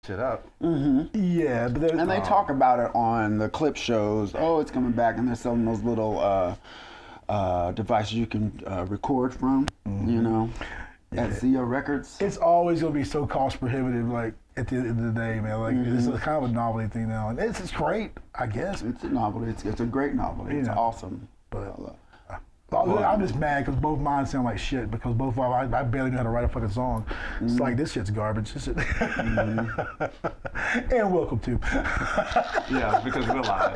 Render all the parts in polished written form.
shit up. Yeah, but And they talk about it on the clip shows. Oh, it's coming back, and they're selling those little devices you can record from. You know, at Zia Records. it's always gonna be so cost prohibitive. Like at the end of the day, man. Like it's a kind of a novelty thing now, and it's great, I guess. It's a novelty. It's a great novelty. It's Yeah. awesome. But I'm just mad because both mine sound like shit because both of them, I barely know how to write a fucking song. It's like, this shit's garbage. This shit. And welcome to. Yeah, because we're live.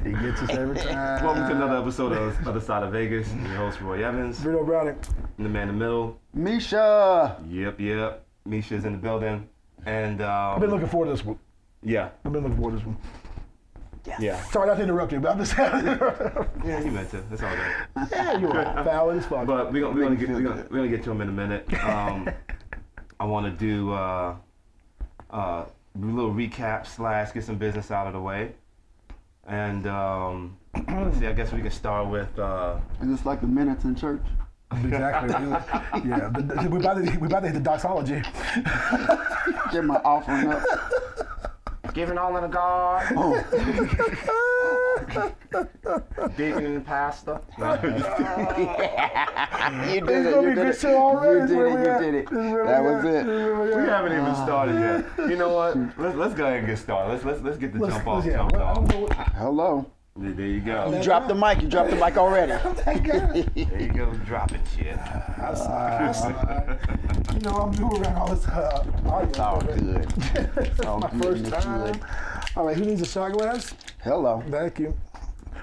He gets us every time. Welcome to another episode of Other Side of Vegas. I'm your host, Roy Evans. Bruno Browning. I'm the man in the middle. Meesha. Yep. Meesha's in the building. And, I've been looking forward to this one. yeah. I've been looking forward to this one. Yeah. Sorry not to interrupt you, but I'm just saying. Yeah, you meant to. It's all good. Yeah, you're right. Foul as fuck. But we're gonna get to him in a minute. I want to do a little recap / get some business out of the way. And let's see. I guess we can start with. Is this like the minutes in church? Exactly. Yeah. We're about to hit the doxology. Get my offering up. Giving all in the God. Oh. Deacon and pastor. You did It's it. gonna You be did good it. shit already. You did it. That was it. We haven't even started yet. You know what? Let's go ahead and get started. Let's get the jump off. Jumped off. Hello. There you go. You dropped the mic. You dropped the mic already. There you go. Dropping shit. You know, I'm new around all this. It's all good. It's all My good. first Miss time. Good. All right, who needs a shot glass? Hello. Thank you.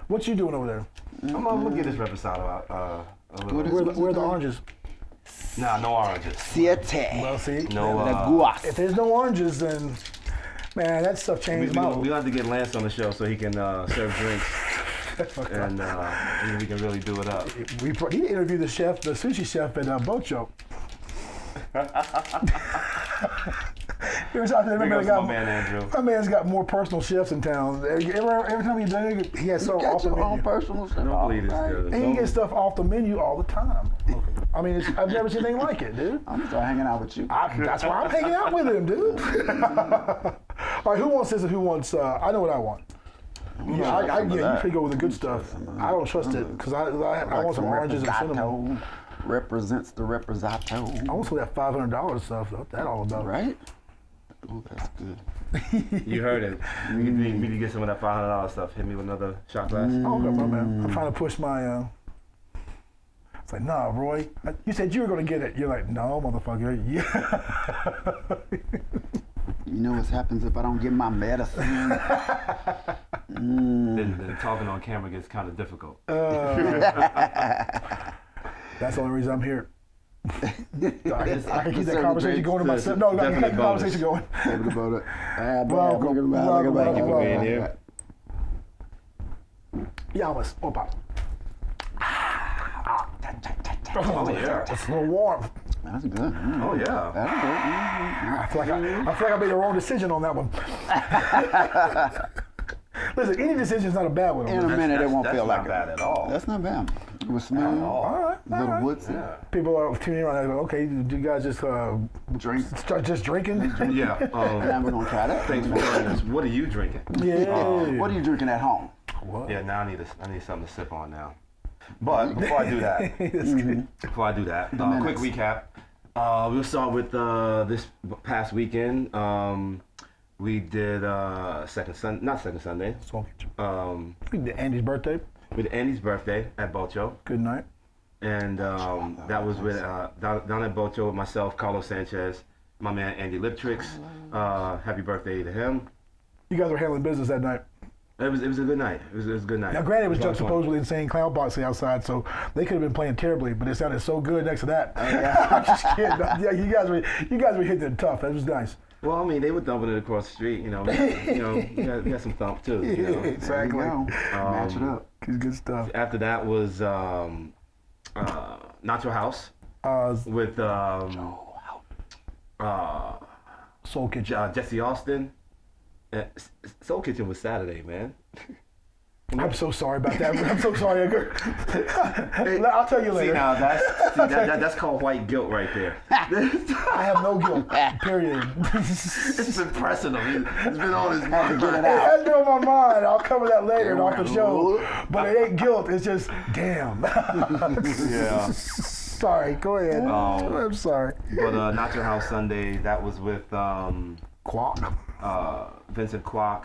What you doing over there? I'm gonna get this reconciled out a little. Where are the oranges? Nah, no oranges. Siete. Well, see, No. The guas. if there's no oranges, then man, that stuff We changed my we'll have to get Lance on the show so he can serve drinks and we can really do it up. He interviewed the chef, the sushi chef at Bocho. Big ups to my man Andrew. My man's got more personal chefs in town. Every time he does it, he has stuff Got off the your own menu. personal stuff. Don't believe this good. And he gets stuff off the menu all the time. I mean, I've never seen anything like it, dude. I'm gonna start hanging out with you. That's why I'm hanging out with him, dude. All right, who wants this and who wants, I know what I want. Yeah, you should go with the good stuff. I don't trust it because I want some oranges and cinnamon. Represents the representato. I want some of that $500 stuff. What's that all about? Right? Ooh, that's good. You heard it. You need to get some of that $500 stuff. Hit me with another shot glass. Oh, okay, my man. I'm trying to push my. It's like, nah, Roy. You said you were gonna get it. You're like, no, motherfucker. Yeah. You know what happens if I don't get my medicine? Then talking on camera gets kind of difficult. That's the only reason I'm here. I can keep that Serve conversation the going to drinks. myself. No, I can keep the Definitely conversation going. Thinking about it. Welcome. Thank you for being here. Yamas. Opa. Oh yeah. It's a little warm. That's good. Oh yeah. That's good. I feel like I made the wrong decision on that one. Listen, any decision is not a bad one. In a minute, it won't That's feel not like bad it. at all. That's not bad. It was smooth. all. All right. A little woodsy. Yeah. People are tuning in right now. Okay, do you guys just Drink. start just drinking? Yeah. Now we're gonna try that. Thanks for joining us. What are you drinking? Yeah. What are you drinking at home? What? Yeah, now I need something to sip on now. But before I do that, quick recap. We'll start with this past weekend. We did not second Sunday. Andy's birthday. With Andy's birthday at Bocho, Good night. and that was with down at Bocho with myself, Carlos Sanchez, my man Andy Liptrix. Happy birthday to him. You guys were handling business that night. It was a good night. It was a good night. Now, granted, it was a lot of fun. juxtaposed with insane clown boxing outside, so they could have been playing terribly, but it sounded so good next to that. Yeah. I'm just kidding. Yeah, you guys were hitting it tough. That was nice. Well, I mean, they were thumping it across the street. You know, we got some thump too. You know? Exactly. There you go. Match it up. Good stuff. After that was Nacho House with Soul Kitchen. Jesse Austin. Soul Kitchen was Saturday, man. I'm so sorry about that. I'm so sorry, Edgar. I'll tell you later. See now, that's called white guilt right there. I have no guilt. Period. It's been pressing him. It's been on his mind. It has been on my mind. I'll cover that later and off the show. But it ain't guilt. It's just damn. Yeah. Sorry. Go ahead. I'm sorry. But Nacho House Sunday, that was with Quack. Vincent Kwok,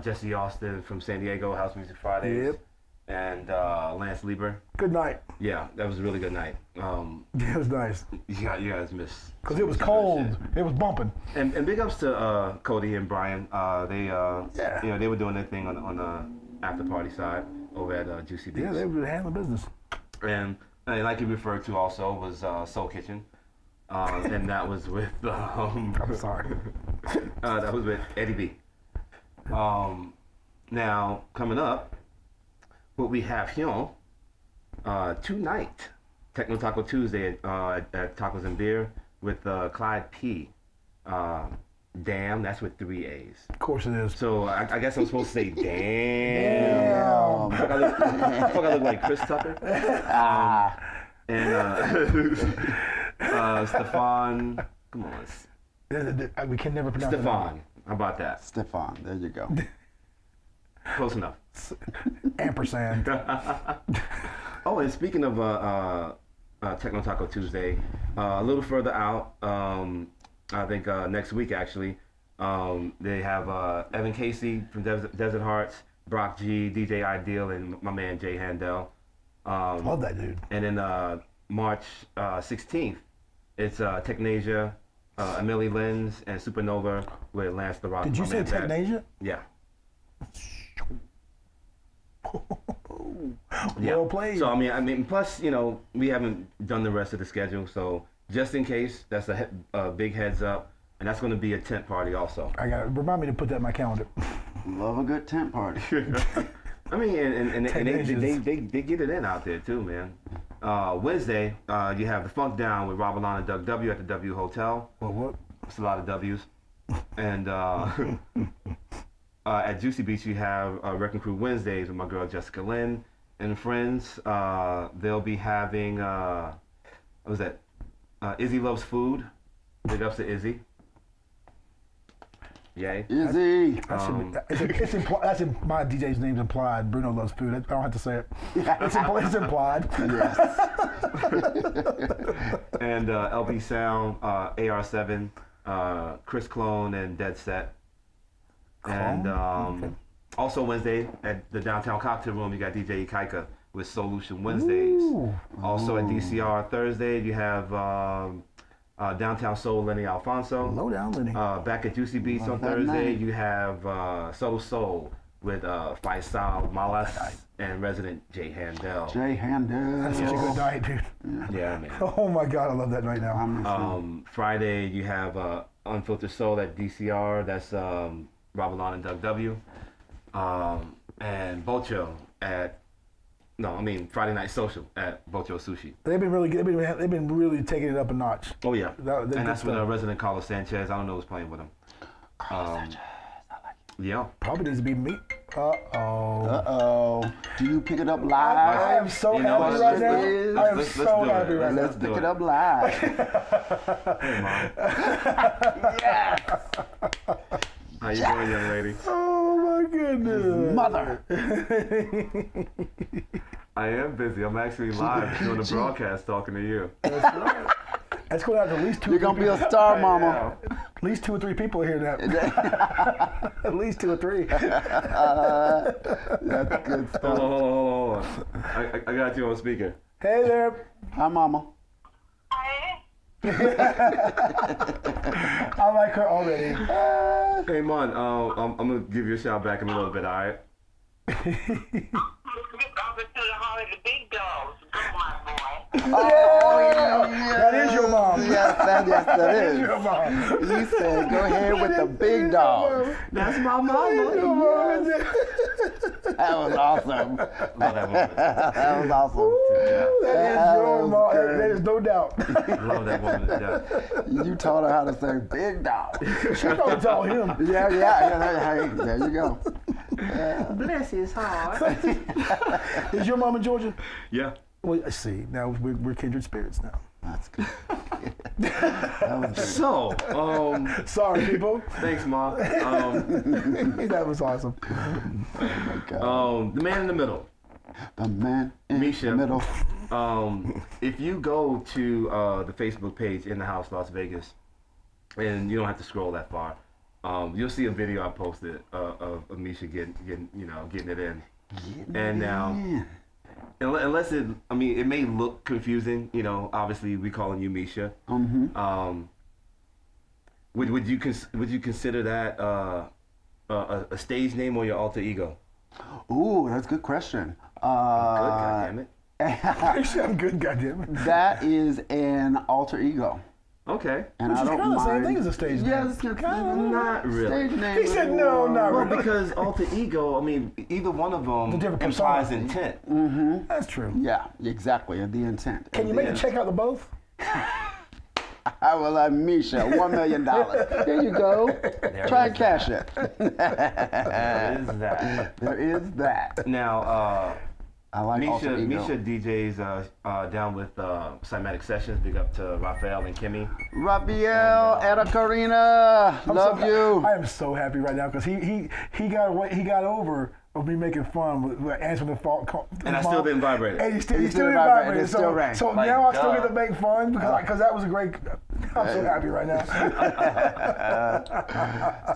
Jesse Austin from San Diego, House Music Fridays. Yep. And Lance Lieber. Good night. Yeah, that was a really good night. It was nice. You guys missed. Because it was cold. It was bumping. And big ups to Cody and Brian. They they were doing their thing on the after party side over at Juicy Beats. Yeah, they were handling business. And like you referred to also was Soul Kitchen. And that was with I'm sorry. that was with Eddie B. Now coming up, what we have here tonight, Techno Taco Tuesday at Tacos and Beer with Clyde P. Damn, that's with 3 A's. Of course it is. So I guess I'm supposed to say damn. I look like Chris Tucker. And Stefan, come on. We can never pronounce Stefan, how about that? Stefan, there you go. Close enough. Ampersand. Oh, and speaking of Techno Taco Tuesday, a little further out, I think next week actually, they have Evan Casey from Desert Hearts, Brock G, DJ Ideal, and my man Jay Handel. Love that dude. And then March 16th, it's Technasia, Amelie Lenz, and Supernova with Lance the Rock. Did you say Technasia? Yeah. Well played. So I mean, plus we haven't done the rest of the schedule, so just in case, that's a big heads up, and that's going to be a tent party also. Remind me to put that in my calendar. Love a good tent party. I mean, and they get it in out there too, man. Wednesday, you have the Funk Down with Rob Alon and Doug W at the W Hotel. Well, what? It's a lot of W's. And at Juicy Beach, you have Wrecking Crew Wednesdays with my girl Jessica Lynn and friends. They'll be having, what was that? Izzy Loves Food. Big ups to Izzy. Yay. Izzy. That's my DJ's name's implied. Bruno Loves Food. I don't have to say it. It's implied. Yes. And LB Sound, AR7, Chris Clone, and Dead Set. And also Wednesday at the Downtown Cocktail Room, you got DJ Ikaika with Solution Wednesdays. Ooh. Also at DCR Thursday, you have Downtown Soul, Lenny Alfonso. Low down, Lenny. Back at Juicy Beats on Thursday, you have Soul with Faisal Malas and resident Jay Handel. Jay Handel. That's such a good night, dude. Yeah, man. Oh my God, I love that night now. Friday, you have Unfiltered Soul at DCR. That's Rob Alon and Doug W. And Bocho at Friday Night Social at Bocho Sushi. They've been really taking it up a notch. Oh yeah, and that's with resident Carlos Sanchez. I don't know who's playing with him. Carlos Sanchez, I like it. Yeah. Probably needs to be me. Uh-oh. Do you pick it up live? I am so happy right now. I am so happy right now. Let's pick it up live. Hey, Mom. Yes. How you doing, young lady? Oh my goodness. Mother. I am busy. I'm actually live doing a broadcast talking to you. That's right. That's going out to at least 2 You're going to be a star, mama. At least 2 or 3 people hear that. At least 2 or 3. That's good stuff. Hold on. I got you on speaker. Hey there. Hi, mama. I like her already. Hey, Mon, I'm going to give you a shout back in a little bit, all right? Oh, yeah. That is your mom. Yes, said yes, that is. Your mom. You said go ahead with the big dog. That's my mama. That was awesome. Love that woman. That was awesome. That is your mom. There is no doubt. Love that woman to death. You taught her how to say big dog. She probably taught him. Yeah. Hey, there you go. Bless his heart. Is your mom in Georgia? Yeah. Well, I see. Now we're kindred spirits now. That's good. That was good. So, Sorry, people. thanks, Ma. That was awesome. Oh my God. The man in the middle. The man in Meesha. the middle. If you go to the Facebook page In the House Las Vegas, and you don't have to scroll that far, you'll see a video I posted of Meesha getting it in. And now, unless it may look confusing. Obviously we calling you Meesha. Mm-hmm. Would you consider that a stage name or your alter ego? Ooh, that's a good question. Good, goddammit. Actually, I'm good, goddamn it. That is an alter ego. Okay. And Which I is don't kind of the same mind- thing as a stage name. Yeah, it's Not really. stage name. He said no, not Well, really. because alter ego, either one of them different implies persona. intent. Mm-hmm. That's true. Yeah, exactly. The intent. Can you make a check out of both? I will have Meesha $1 million. There you go. Try and cash it. There is that. There is that. Now, I like alter ego. Meesha DJs down with Cymatic Sessions. Big up to Raphael and Kimmy. Rabiel, Eta Karina, love you. I am so happy right now because he got over of me making fun with answering the phone call. And I still didn't vibrate it. And he still didn't didn't vibrate it. vibrate. It still rang. So Like, now I still duh. get to make fun because that was a great. I'm so happy right now.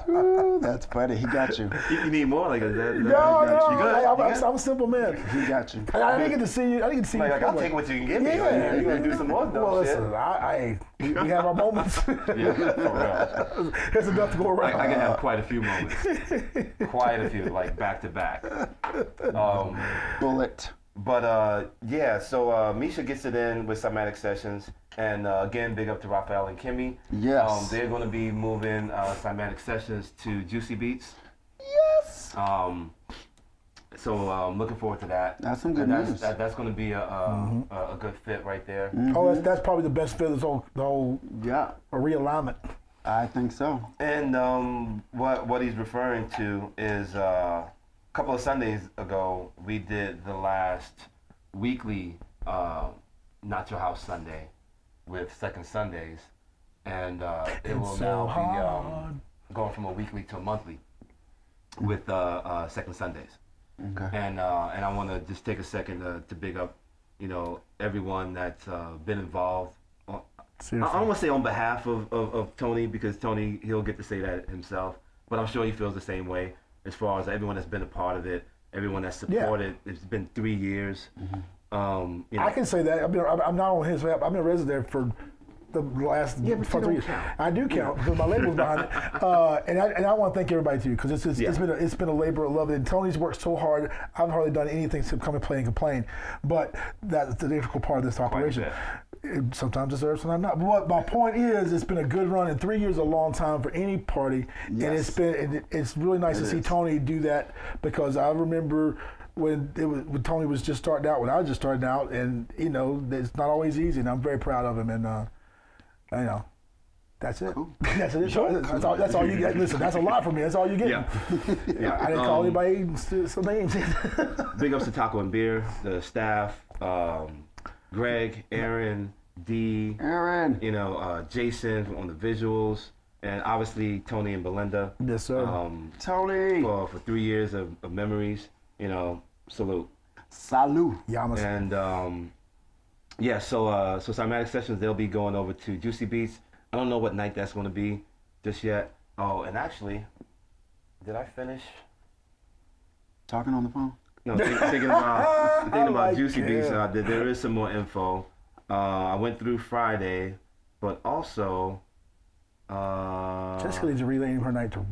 Ooh, that's funny. He got you. You need more? Like, is that, No, you good? no, You good? I'm a simple man. He got you. I didn't get to see you. I didn't get to see you. Like, I'll take what you can give me. Yeah. You're going to do some more Well, dumb shit. listen, we have our moments. Yeah, for real. There's enough to go around. I can have quite a few moments. Quite a few, like back to back. Bullet. But yeah, so Meesha gets it in with Cymatic Sessions. And again, big up to Raphael and Kimmy. Yes. They're going to be moving Cymatic Sessions to Juicy Beats. Yes. So I'm looking forward to that. That's some good And news. That's going to be a good fit right there. Oh, that's probably the best fit of the whole Yeah, realignment. I think so. And what he's referring to is a couple of Sundays ago, we did the last weekly Not Your House Sunday with Second Sundays. And it will now be going from a weekly to a monthly with Second Sundays. Okay. And I want to just take a second to big up, everyone that's been involved. I don't want to say on behalf of Tony, because Tony, he'll get to say that himself, but I'm sure he feels the same way as far as everyone that's been a part of it, everyone that's supported. It's been 3 years. I can say that. I'm not on his rap. I've been a resident there for the last 3 years. I do count because my label's behind it. And I want to thank everybody too, because it's been a labor of love. And Tony's worked so hard. I've hardly done anything except come and play and complain. But that's the difficult part of this operation. It sometimes deserves, sometimes not. But my point is, it's been a good run, and 3 years is a long time for any party. Yes. And it's really nice to see Tony do that, because I remember when Tony was just starting out, when I was just starting out, and it's not always easy. And I'm very proud of him, and that's it. Cool. That's it. That's all you get. Listen, that's a lot for me. That's all you get. Yeah. I didn't call anybody some names. Big ups to Taco and Beer, the staff, Greg, Aaron, D, Jason on the visuals, and obviously Tony and Belinda. Yes, sir. Tony. For 3 years of memories, salute. Salute. Yamas. And so Cymatic Sessions, they'll be going over to Juicy Beats. I don't know what night that's going to be just yet. Oh, and actually, did I finish? Talking on the phone? No, thinking about like Juicy Beats. it. There is some more info. I went through Friday, but also Jessica needs to rename her night to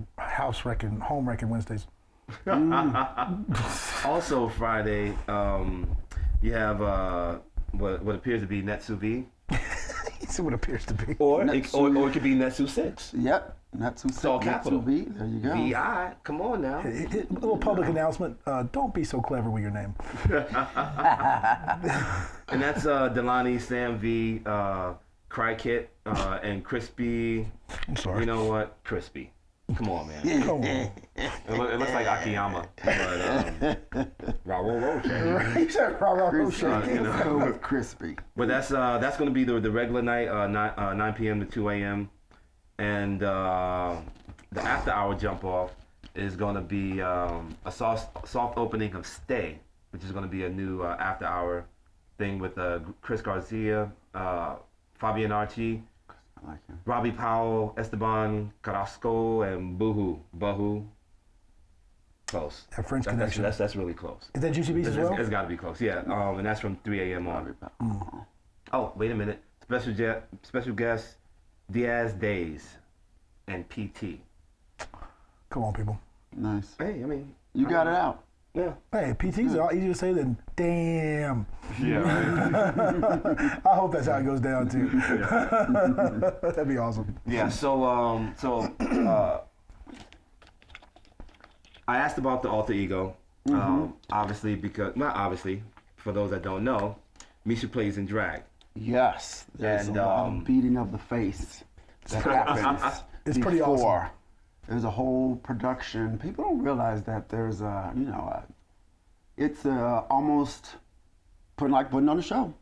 home wrecking Wednesdays. also Friday, you have what appears to be Netsuvi. That's what it appears to be. Or it could be Netsu 6. Yep. Netsu 6. all capital. Netsu V. There you go. VI. Come on now. A little public announcement. Don't be so clever with your name. And that's Delani, Sam V, Cry Kit, and Crispy. I'm sorry. You know what? Crispy. Come on, man. Come on. It looks like Akiyama. But, Raul Roche. He said Crispy. Roche. Go with Crispy. But that's going to be the regular night, 9 p.m. to 2 a.m. And the after hour jump off is going to be a soft opening of Stay, which is going to be a new after hour thing with Chris Garcia, Fabian Archie, I like him. Robbie Powell, Esteban Carrasco, and Bahu. Close. That French connection. That's really close. Is that Juicy Beast as well? It's got to be close, yeah. And that's from 3 a.m. on. Oh, wait a minute. Special guest, Diaz Days and PT. Come on, people. Nice. Hey, I mean. You got it out. Yeah. Hey, PT's a lot easier to say than damn. Yeah, right. I hope that's how it goes down too. Yeah. That'd be awesome. Yeah, so I asked about the alter ego. Obviously, not obviously, for those that don't know, Meesha plays in drag. Yes. There's And, a lot of beating of the face that happens. It's pretty awesome. before. There's a whole production. People don't realize that there's it's almost putting on a show.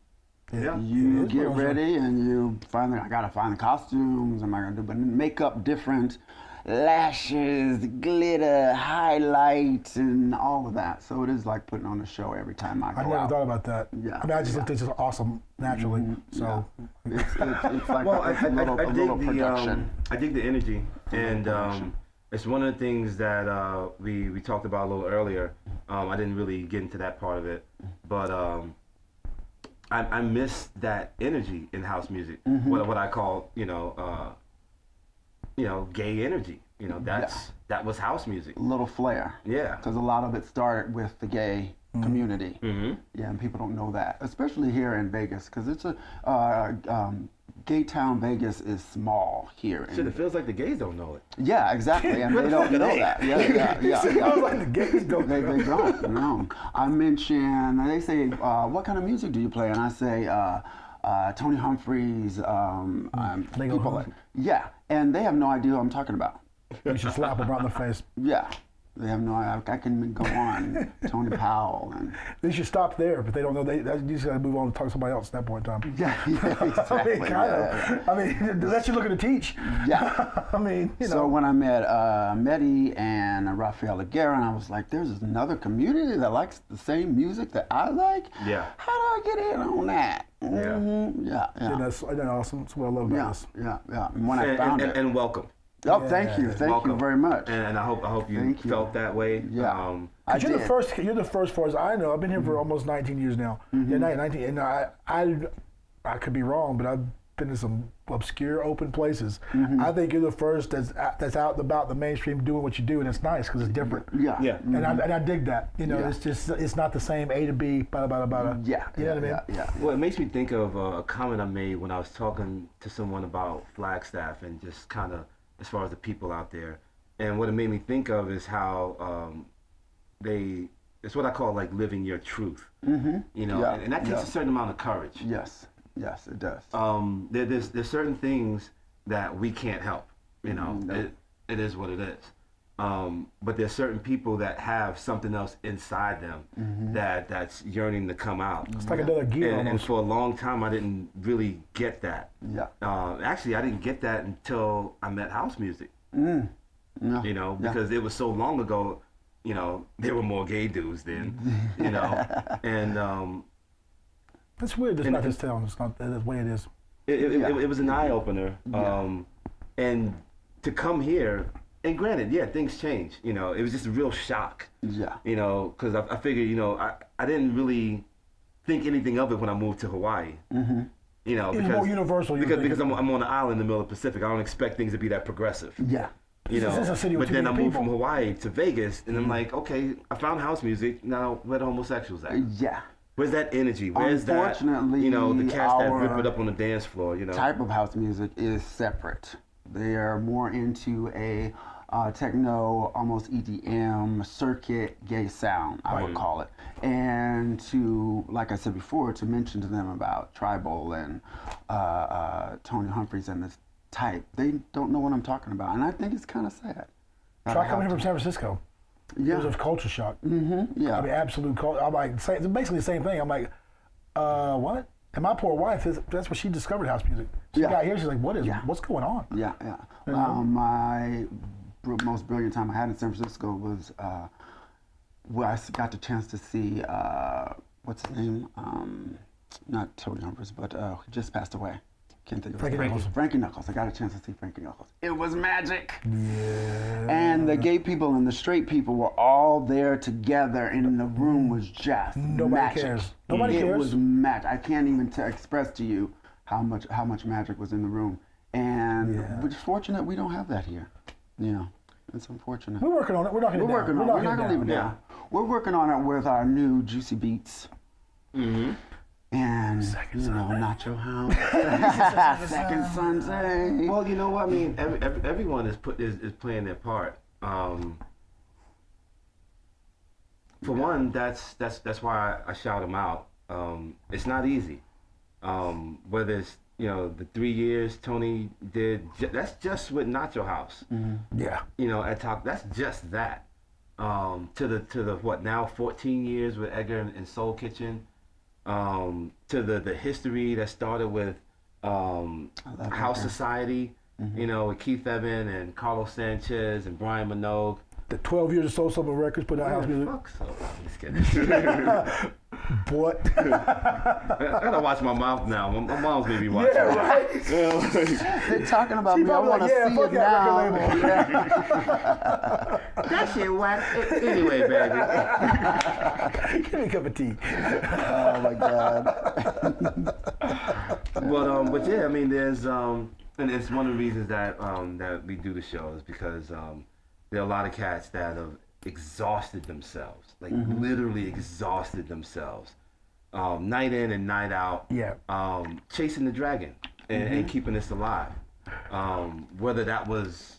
Yeah. You It is get putting on a show. ready and you I gotta find the costumes. Am I gonna do? But makeup different, lashes, glitter, highlights, and all of that. So it is like putting on a show every time I go I never out. thought about that. Yeah, I mean, I just think it's just awesome naturally. So It's like Well, a little production. I dig the energy, and it's one of the things that we talked about a little earlier. I didn't really get into that part of it, but I miss that energy in house music. What I call gay energy. That was house music. Little flair. Yeah. Because a lot of it started with the gay community. Yeah, and people don't know that, especially here in Vegas, because it's gay town. Vegas is small here. Shit, it feels like the gays don't know it. Yeah, exactly, and they don't know that. Yeah. I was like, the gays don't. They don't. No. I mention. They say, "What kind of music do you play?" And I say, Tony Humphries. People like, yeah, and they have no idea who I'm talking about. You should slap them right in the face. Yeah. They have no idea. I can go on. Tony Powell and They should stop there, but they don't know. You just got to move on and talk to somebody else at that point in time. yeah, exactly. I mean, that's you looking to teach. Yeah. I mean, So when I met Mehdi and Rafael Aguirre, I was like, there's another community that likes the same music that I like. Yeah. How do I get in on that? Yeah. That's awesome. That's what I love about this. Yeah. And when I found it. And welcome. Oh, thank you Welcome. very much. And I hope you felt that way. Yeah. You're the first. You're the first, far as I know. I've been here for almost 19 years now. Yeah, 19. And I could be wrong, but I've been to some obscure open places. I think you're the first that's out and about the mainstream doing what you do, and it's nice because it's different. Yeah. And I dig that. It's not the same A to B. Bada. Yeah. You know what I mean? Yeah. Well, it makes me think of a comment I made when I was talking to someone about Flagstaff and just kind of as far as the people out there. And what it made me think of is how it's what I call like living your truth. And that takes a certain amount of courage. Yes, it does. There's certain things that we can't help. It is what it is. But there's certain people that have something else inside them that's yearning to come out. It's like another gear And almost. for a long time, I didn't really get that. Yeah. Actually, I didn't get that until I met house music. Yeah. Because it was so long ago. There were more gay dudes then. And It's weird. It's not this town. It's not the way it is. it was an eye opener. And to come here. And granted, things change. It was just a real shock. Yeah. Because I figured, I didn't really think anything of it when I moved to Hawaii. Because It's more universal. because I'm on an island in the middle of the Pacific. I don't expect things to be that progressive. Yeah. This is a city with But too then I many moved people. from Hawaii to Vegas, and I'm like, okay, I found house music. Now where the homosexuals at? Yeah. Where's that energy? Where's that? Unfortunately, The cats that rip our it up on the dance floor. type of house music is separate. They are more into a techno, almost EDM circuit gay sound, I would call it. And to, like I said before, to mention to them about Tribal and Tony Humphries and this type, they don't know what I'm talking about, and I think it's kind of sad. Try coming here from San Francisco. Yeah. It was a culture shock. Yeah. I mean, absolute culture. I'm like, it's basically the same thing. I'm like, what? And my poor wife, that's what she discovered house music. She got here, she's like, what's going on? Yeah, yeah. My most brilliant time I had in San Francisco was where I got the chance to see, what's his name? Not Tony Humphries, but he just passed away. Can't think of his name. Frankie Knuckles. I got a chance to see Frankie Knuckles. It was magic. Yeah. And the gay people and the straight people were all there together, and the room was just magic. Cares. Nobody cares. It was magic. I can't even express to you how much magic was in the room. And we're fortunate we don't have that here. It's unfortunate. We're working on it. We're not going to We're not going to leave it down. We're working on it with our new Juicy Beats. Mm-hmm. And, Nacho House. Second Sunday. Well, you know what? I mean, everyone is playing their part. For one, that's why I shout them out. It's not easy. Whether it's the 3 years Tony did, that's just with Nacho House. Mm-hmm. Yeah. At top, that's just that. To the what now 14 years with Edgar and Soul Kitchen. To the history that started with House Society, with Keith Evan and Carlos Sanchez and Brian Minogue. The 12 years of Soulsupplement Records put out house music. Fuck I'm just kidding. What? I gotta watch my mouth now. My mom's made me watch it. Yeah, right. They're talking about me. I want to see it now. That shit whack. Anyway, baby. Give me a cup of tea. Oh my God. But yeah, I mean, there's and it's one of the reasons that that we do the show is because there are a lot of cats that have exhausted themselves, like literally exhausted themselves, night in and night out. Yeah. Chasing the dragon and keeping us alive. Whether that was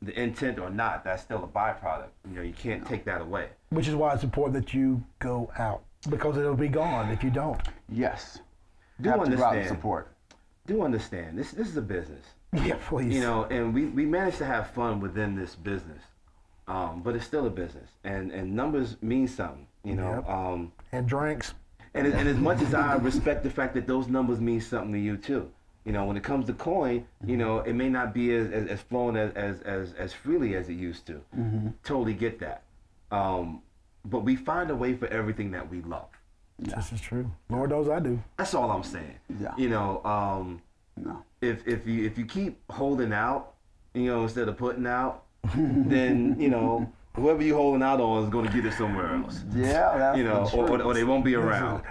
the intent or not, that's still a byproduct. You can't take that away. Which is why it's important that you go out, because it'll be gone if you don't. Yes. Do have understand. To go out and support. Do understand. This is a business. Yeah, please. And we managed to have fun within this business. But it's still a business, and numbers mean something, and drinks. And as much as I respect the fact that those numbers mean something to you too, when it comes to coin, it may not be as flowing as freely as it used to. Totally get that. But we find a way for everything that we love. Yeah. This is true. Lord knows I do. That's all I'm saying. Yeah. No. If you keep holding out, instead of putting out. Then whoever you holding out on is going to get it somewhere else. Yeah, that's or they won't be around.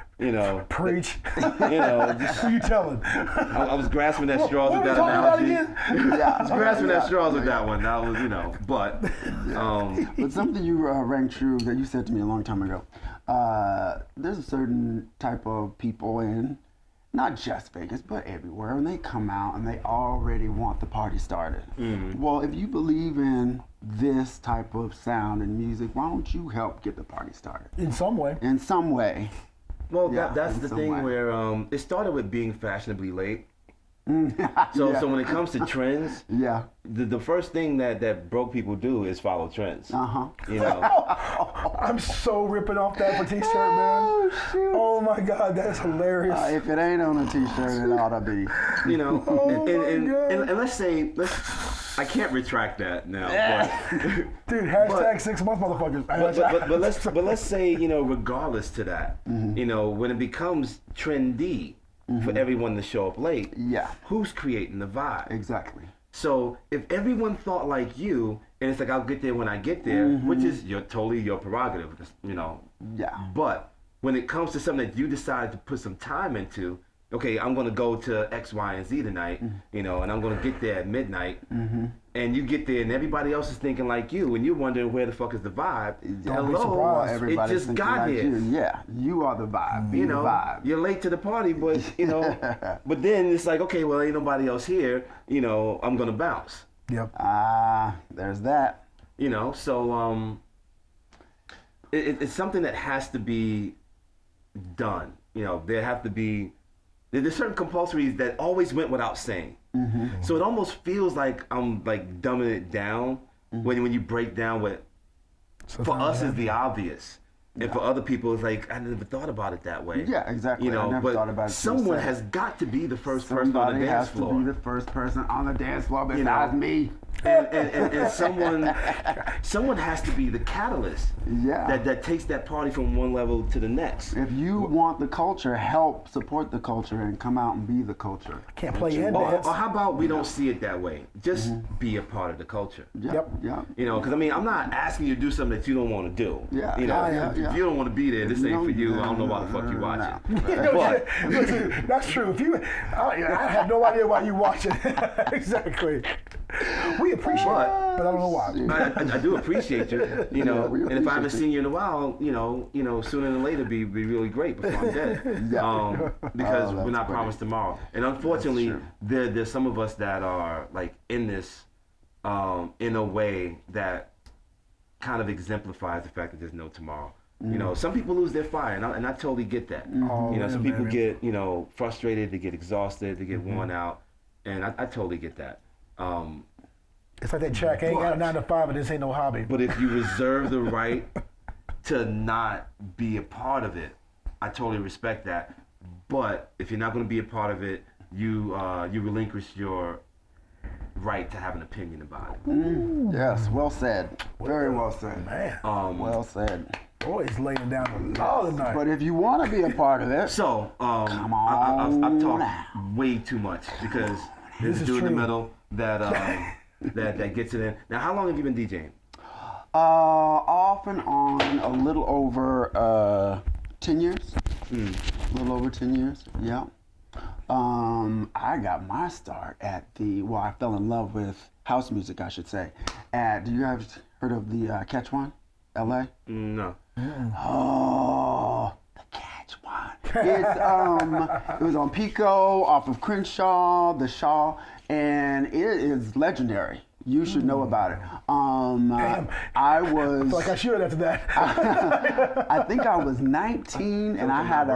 Preach. Just, who you telling? I was grasping at straws with that analogy. I was grasping at straws with that one. That was but. But something you rang true that you said to me a long time ago. There's a certain type of people in. Not just Vegas, but everywhere, and they come out and they already want the party started. Well, if you believe in this type of sound and music, why don't you help get the party started? In some way. In some way. Well, that's the thing where it started with being fashionably late. So when it comes to trends, the first thing that broke people do is follow trends. I'm so ripping off that for t-shirt, man. Oh, shoot. Oh my God, that's hilarious. If it ain't on a t-shirt, it ought to be. And let's say I can't retract that now. Dude, hashtag 6 months, motherfuckers. But let's say regardless to that, when it becomes trendy. For everyone to show up late. Yeah. Who's creating the vibe? Exactly. So if everyone thought like you, and it's like I'll get there when I get there, which is totally your prerogative, Yeah. But when it comes to something that you decide to put some time into, okay, I'm gonna go to X, Y, and Z tonight, and I'm gonna get there at midnight, and and you get there and everybody else is thinking like you, and you're wondering where the fuck is the vibe. Don't be surprised. Everybody's it just thinking got like here. you. Yeah, you are the vibe. Be You the know, vibe. you're late to the party, but you know, but then it's like, okay, well, ain't nobody else here. You know, I'm gonna bounce. Yep. There's that. You know, so it's something that has to be done. You know, there's certain compulsories that always went without saying. So it almost feels like I'm like dumbing it down when you break down what for us is the obvious. And for other people, it's like, I never thought about it that way. Yeah, exactly. You know, I never but thought about it. someone has got to be the first person on the dance floor. Somebody has to be the first person on the dance floor besides me. And someone has to be the catalyst that takes that party from one level to the next. If you want the culture, help support the culture and come out and be the culture. Can't play in Or dance. how about we don't see it that way? Just be a part of the culture. Yep. You know, because I mean, I'm not asking you to do something that you don't want to do. Yeah. You know, Yeah. if you don't want to be there, this ain't for you. I don't know why the fuck you watching. Listen, that's true. If you, I have no idea why you watching. Exactly. We appreciate it, but I don't know why. I do appreciate you, you know, we and if I haven't appreciate seen you in a while, you know, sooner than later be really great before I'm dead, because we're not promised tomorrow. And unfortunately, there's some of us that are like in this, in a way that kind of exemplifies the fact that there's no tomorrow. You know, some people lose their fire, and I totally get that. You know, some people get, you know, frustrated, they get exhausted, they get worn out, and I totally get that. It's like that check. I ain't got a 9 to 5, and this ain't no hobby. But if you reserve the right to not be a part of it, I totally respect that. But if you're not going to be a part of it, you relinquish your right to have an opinion about it. Yes, well said. Very well said. Man, Well said. boy's laying down a lot tonight. But if you want to be a part of it, So, Come I've on talked now. way too much because there's a is dude in the true. middle that that gets it in. Now, how long have you been DJing? off and on, a little over 10 years. A little over 10 years, yeah. I got my start at I fell in love with house music, I should say. Do you guys heard of the Catch One, LA? No. Oh, the Catch One. It was on Pico, off of Crenshaw, the Shaw, and it is legendary. You should know about it. I was. I feel like I should after that. I think I was 19, and I had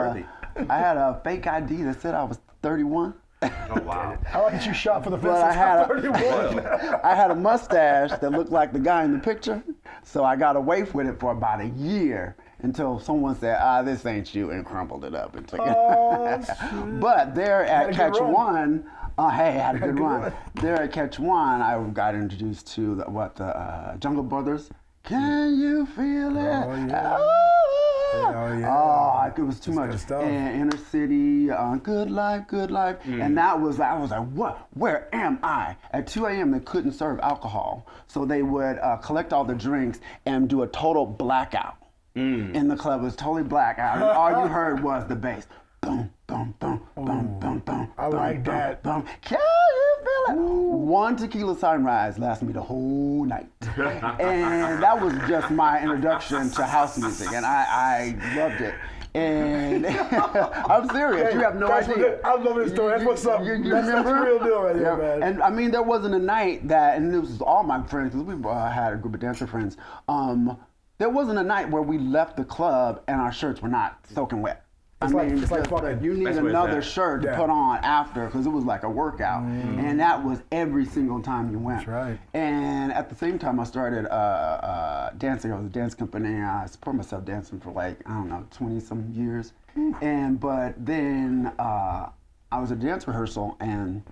a fake ID that said I was 31. Oh wow. I like that you shot for the fence. But I'm 31. I had a mustache that looked like the guy in the picture, so I got away with it for about a year until someone said, "This ain't you," and crumpled it up and took it. But there at Catch One, hey, I had a good run. There at Catch One, I got introduced to the Jungle Brothers. Can you feel it? Oh, yeah. Oh, yeah. it was too much. stuff. And Inner City, Good Life, Good Life. And I was like, what? Where am I? At 2 a.m. they couldn't serve alcohol. So they would collect all the drinks and do a total blackout. In the club. It was totally blackout. And all you heard was the bass. Boom, boom, boom, boom, boom, boom. I like that. Boom. Can you feel it? One tequila sunrise lasted me the whole night. And that was just my introduction to house music. And I loved it. And I'm serious. Hey, You have no that's idea. I love this story. That's what's up. You That's remember? the real deal right there, Yeah. man. And I mean, there wasn't a night that, and this was all my friends, because we had a group of dancer friends. There wasn't a night where we left the club and our shirts were not soaking wet. It's like just fucking- you need That's where it's another at. shirt to Yeah. put on after, because it was like a workout, and that was every single time you went. That's right. And at the same time, I started dancing. I was a dance company. I supported myself dancing for 20 some years. But then I was at a dance rehearsal, and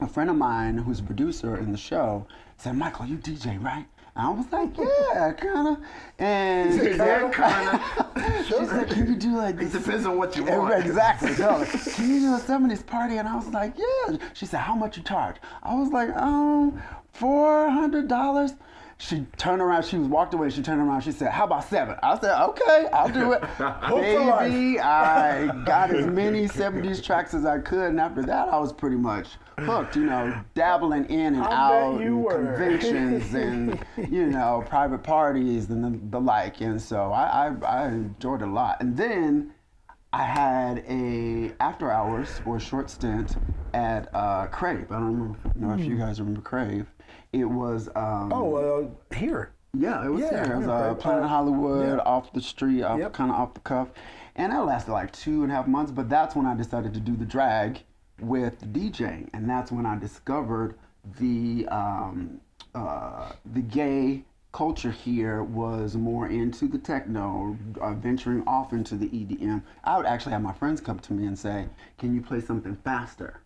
a friend of mine who's a producer in the show said, "Michael, you DJ, right?" And I was like, "Yeah, kind of." And She said, she said, "Can you do like It this?" depends on what you want. Exactly. So, can you do a 70s party? And I was like, "Yeah." She said, "How much you charge?" I was like, $400. She turned around, she walked away, she turned around, she said, "How about 7?" I said, "Okay, I'll do it." Baby, I got as many 70s tracks as I could, and after that I was pretty much hooked, dabbling in and I out bet you and were. conventions and, you know, private parties and the like. And so I enjoyed it a lot. And then I had a after hours for a short stint at Crave. I don't know if you guys remember Crave. It was here. Yeah, it was here. It was Planet Hollywood, off the street, kind of off the cuff. And that lasted like 2.5 months, but that's when I decided to do the drag with DJing. And that's when I discovered the gay culture here was more into the techno, venturing off into the EDM. I would actually have my friends come to me and say, can you play something faster?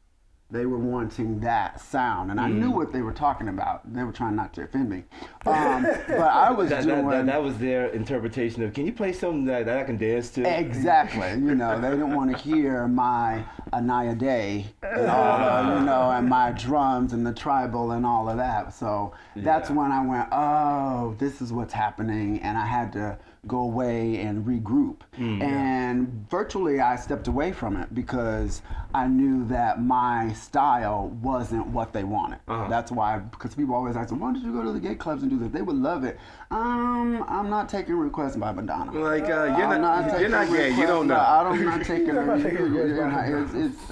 They were wanting that sound, and I knew what they were talking about. They were trying not to offend me, but I was doing. That was their interpretation of. Can you play something that I can dance to? Exactly. You know, they didn't want to hear my Anaya Day, and all, you know, and my drums and the tribal and all of that. So that's when I went, oh, this is what's happening, and I had to go away and regroup. And virtually I stepped away from it because I knew that my style wasn't what they wanted. That's why, because people always ask, why did you go to the gay clubs and do this? They would love it. I'm not taking requests by Madonna. Like, you're not gay, you don't know. I'm not taking it.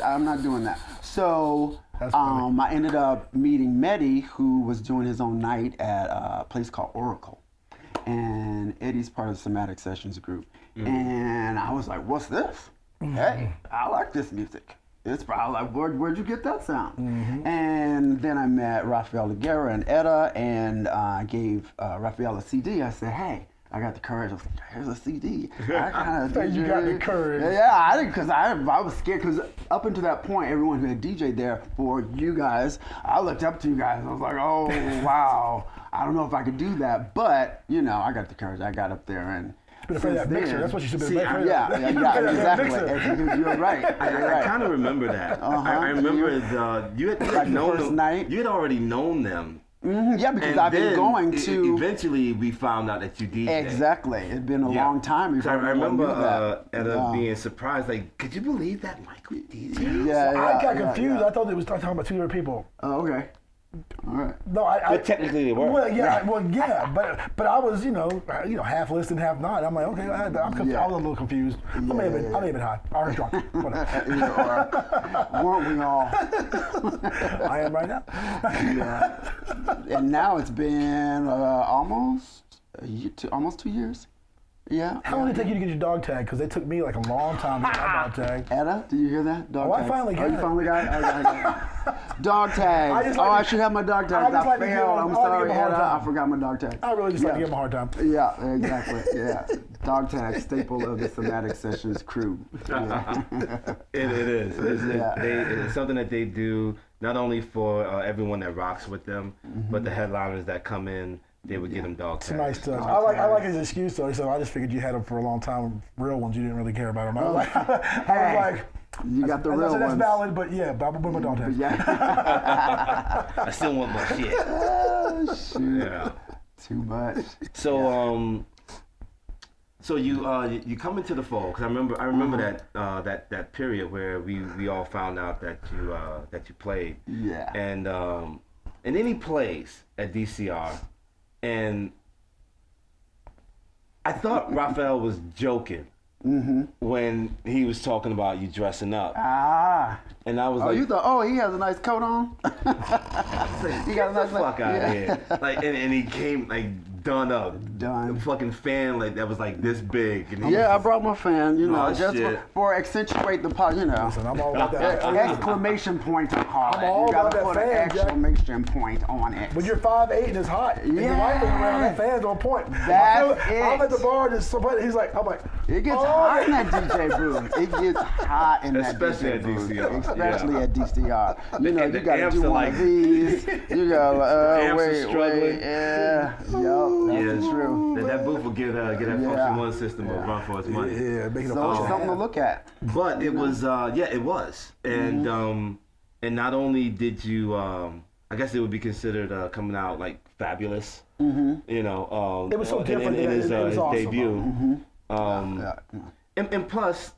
I'm not doing that. So I ended up meeting Mehdi, who was doing his own night at a place called Oracle. And Eddie's part of the Cymatic Sessions group. And I was like, what's this? Hey, I like this music. It's probably like, where'd you get that sound? And then I met Rafael Aguirre and Etta, and I gave Rafael a CD. I said, hey, I got the courage. I was like, here's a CD. I kind of You got the courage. Yeah, I didn't, because I was scared, because up until that point, everyone who had DJed there for you guys, I looked up to you guys. I was like, oh, wow. I don't know if I could do that, but, you know, I got the courage. I got up there and been afraid of that mixer. That's what you should be afraid of. Yeah, exactly. You're right. I kind of remember that. I remember you had known them. Night. You had already known them. Yeah, because I've been going to. Eventually, we found out that you DJ. Exactly. It'd been a long time before. I remember Etta being surprised. Like, could you believe that Mike was DJ? I got confused. I thought they was talking about two different people. Oh, okay. All right. No, but technically they were. But I was, you know, half listening, half not. I'm like, okay, I was a little confused. I may have been high. I was drunk. Weren't we all? I am right now. And now it's been almost 2 years. Yeah. How long did it take you to get your dog tag? Because it took me like a long time to get my dog tag. Etta, did you hear that? Dog tag. I finally got it. You finally got it? Dog tag. I should have my dog tag. I failed. I'm sorry, Etta. I forgot my dog tag. I really just like to give him a hard time. Yeah, exactly. Yeah. Dog tag, staple of the Cymatic Sessions crew. Yeah. It is. It's something that they do not only for everyone that rocks with them, but the headliners that come in. They would get them dog tags. It's a nice touch. I like his excuse though. So I just figured you had them for a long time. Real ones, you didn't really care about them. I was like, you got the real ones. That's valid, but yeah, but I'm gonna put my dog tags. Yeah. I still want my shit. Oh, shoot. Yeah. Too much. So so you come into the fold because I remember that period where we all found out that you played. Yeah. And then he plays at DCR. And I thought Raphael was joking when he was talking about you dressing up. And I was like, you thought, he has a nice coat on? He got a nice fuck out of here. Like, and he came like done up. A fucking fan like that was like this big. And I brought my fan, just for accentuate the part, Listen, I'm all about that. Exclamation point to call I'm all you gotta about put that an fan, exclamation point on it. When you're 5'8" and it's hot, and your wife is around, that fan's on point. That's I'm at the bar, just somebody, I'm like, it gets hot in that DJ booth. It gets hot in especially that DJ booth. DCR. Especially at DCR. You gotta do one like, of these. You gotta, wait. Yeah. That's true. That booth will get that Function One system a run for its money. Yeah, making a something to look at. But it was, it was. And and not only did you, I guess it would be considered coming out like fabulous. It was so different in his awesome. debut. And plus,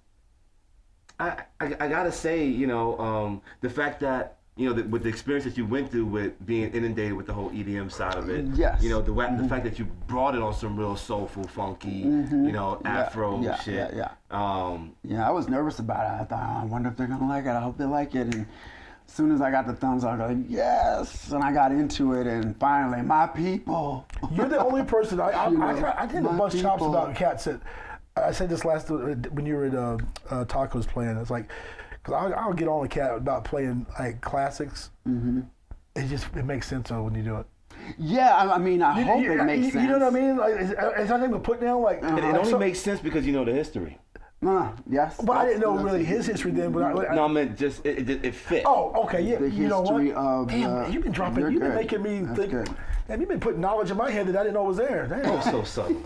I gotta say, the fact that you know, with the experience that you went through with being inundated with the whole EDM side of it. Yes. You know, the fact that you brought it on some real soulful, funky, you know, Afro shit. Yeah, I was nervous about it. I thought, oh, I wonder if they're gonna like it. I hope they like it. And as soon as I got the thumbs up, I was like, yes. And I got into it, and finally, my people. You're the only person. I did a bunch of chops about cats that. I said this last when you were at Tacos playing. It's like, because I'll get on the cat about playing like classics. It makes sense though when you do it. Yeah, I mean, I hope it makes sense. You know what I mean? Like, is that even put down? Like, it only makes sense because you know the history. Yes. But I didn't know really his history then. But no, I meant just it fit. Oh, okay, yeah. The you know what? of, Damn, you've been dropping. You've been making me think. Good. Man, you've been putting knowledge in my head that I didn't know was there. Damn. Oh, so subtle.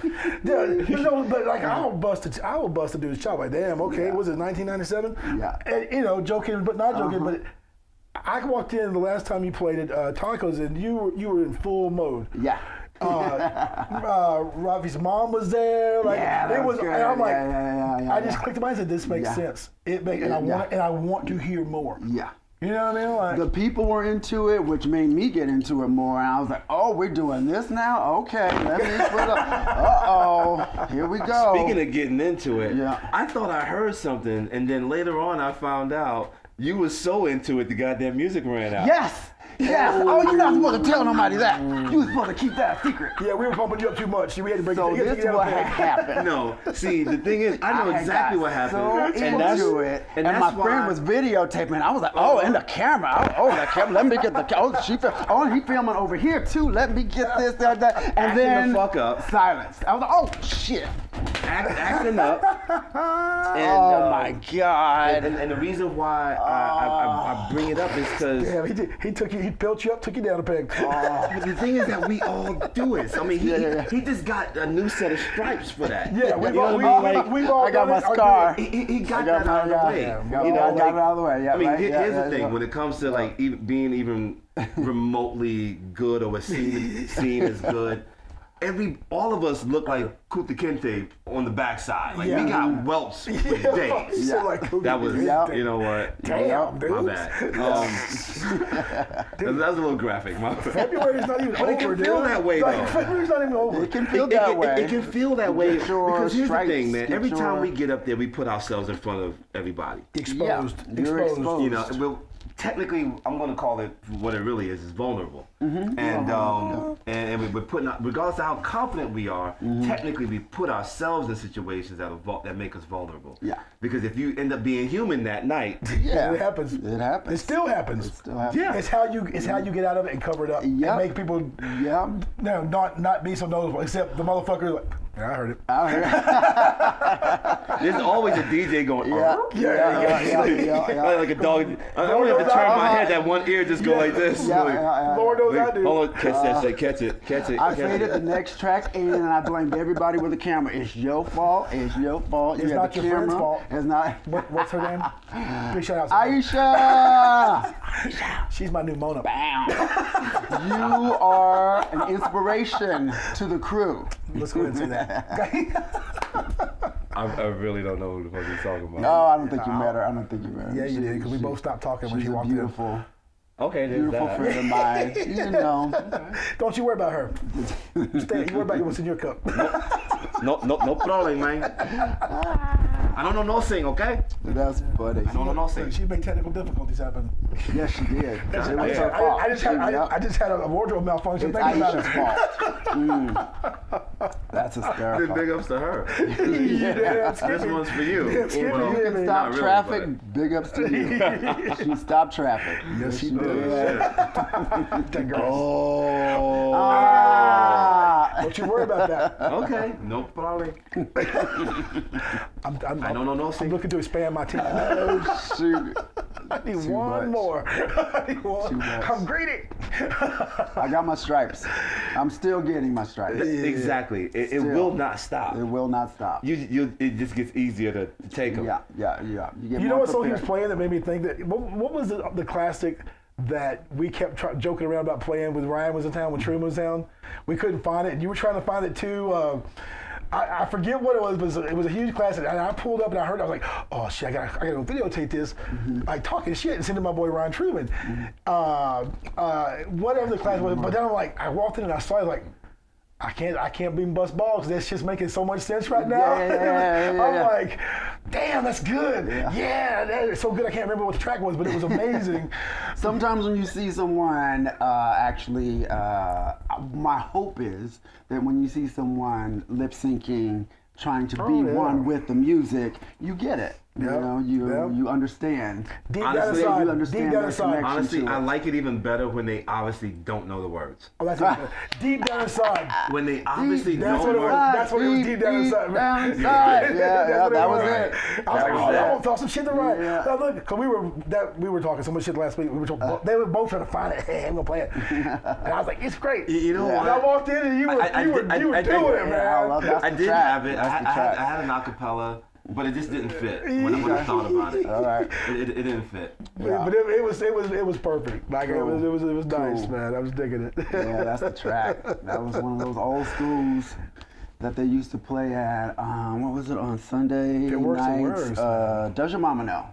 Yeah, you know, but like I will bust a dude's chop. Like, damn, okay, was it 1997? Yeah. And, you know, joking, but not joking. But I walked in the last time you played at Tacos, and you were in full mode. Yeah. Rafi's mom was there. Like, it was. Good. And I'm like, I just yeah. clicked in my head and said, this makes sense. And I want to hear more. Yeah. You know what I mean? Like, the people were into it, which made me get into it more. And I was like, oh, we're doing this now? Okay, let me put up. Here we go. Speaking of getting into it, Yeah. I thought I heard something, and then later on I found out you was so into it the goddamn music ran out. Yes. Oh, you're not supposed to tell nobody that. You were supposed to keep that a secret. yeah, we were pumping you up too much. We had to break So it. this is what had happened. No, see, the thing is, I know exactly what happened. So into it, and my friend was videotaping. I was like, oh, and the camera. Oh, the camera. Let me get the. Oh, he filming over here too. Let me get this, that. And Acting then the fuck up. silence. I was like, oh shit. Acting up. And, Oh my god. And the reason why I bring it up is because Yeah, he built you up, took you down a peg. but the thing is that we all do it. So, I mean, he just got a new set of stripes for that. Yeah, we've all I got my scar. He got that out of the way. I got it out of the way. Yeah, I mean, right? here's the thing. When it comes to like being even remotely good or seen as good, all of us look like Kuta Kente on the backside. Like we got welts for days. Yeah. Like, That was, you know what? Damn, dude. My bad. That was a little graphic. February's not even over, it can dude. feel that way, Like, though. February's not even over. It can feel that way. It can feel that way Get your because here's stripes, the thing, man. get Every time your- we get up there, we put ourselves in front of everybody. Exposed. You're exposed. You know, technically, I'm going to call it what it really is vulnerable. And we're putting, regardless of how confident we are, technically we put ourselves in situations that make us vulnerable. Yeah. Because if you end up being human that night, Yeah, it happens. It happens. It still happens. It still happens. Yeah. It's how you get out of it and cover it up and Yep. make people not be so noticeable. Except the motherfucker like, yeah, I heard it. there's always a DJ going, Yeah. like a dog. I only have to turn my head, that one ear just go like this. Lord knows I do. Hold on, catch that shit, catch it. I faded the next track and I blamed everybody with the camera. It's your fault. It's your fault. It's had not the your friend's camera. fault. It's not. What's her name? Big shout out. Aisha. She's my new Mona. Bam. You are an inspiration to the crew. Let's go ahead and say that. I really don't know who the fuck you're talking about. No, I don't think you met her. I don't think you met her. Yeah, you did, because we both stopped talking when She's she a walked beautiful, Okay, there's beautiful that. friend of mine. You know. Don't you worry about her. You worry about what's in your cup. No problem, man. I don't know no sing, okay? That's funny. I don't know no sing. She made technical difficulties happen. Yes, she did. It was Yeah. her fault. I just had a wardrobe malfunction. It's Think about Aisha's it. fault. That's Then hysterical. big ups to her. Yeah, This one's for you. Yeah, Skippy, Well, yeah, You can man. stop Not really, traffic. Big ups to you. She stopped traffic. Yes, she Oh, did. That girl. Oh. Don't you worry about that. Okay, no problem. I don't know no I'm sing. looking to expand my team. Shoot. I need Too one much. more. I need one. Too much. I'm greedy. I got my stripes. I'm still getting my stripes. Exactly. It Still. will not stop. It will not stop. It just gets easier to take them. Yeah. You get You know more what song he was prepared. playing that made me think that? What was the classic that we kept joking around about playing with Ryan was in town, when Truman was in town? We couldn't find it, and you were trying to find it too. I forget what it was, but it was a huge class, and I pulled up and I heard. I was like, oh shit, I gotta go videotape this, like talking shit and send to my boy Ryan Truman. Whatever the class was, but then I'm like, I walked in and I saw it like. I can't be bust balls because that shit's making so much sense right now. I'm like, damn, that's good. Yeah, that is so good. I can't remember what the track was, but it was amazing. Sometimes when you see someone actually, my hope is that when you see someone lip syncing, trying to be one with the music, you get it. You know, you understand. Deep down inside, you understand that connection. Honestly, I like it even better when they obviously don't know the words. Oh, that's deep down inside. When they obviously That's don't know that's what it was. Deep down inside. Yeah, that was it. I was like, oh, I want to talk some shit to write. Now look, because we were talking so much shit last week. We were talking, they were both trying to find it. Hey, I'm gonna play it. And I was like, it's great. You know what? And I walked in and you were doing it, man. I did have it. I had an acapella. But it just didn't fit when I thought about it. All right, it didn't fit. But it was perfect. Like cool. it was nice, man. I was digging it. Yeah, that's the track. That was one of those old schools that they used to play at. What was it on Sunday nights? Does Your Mama Know?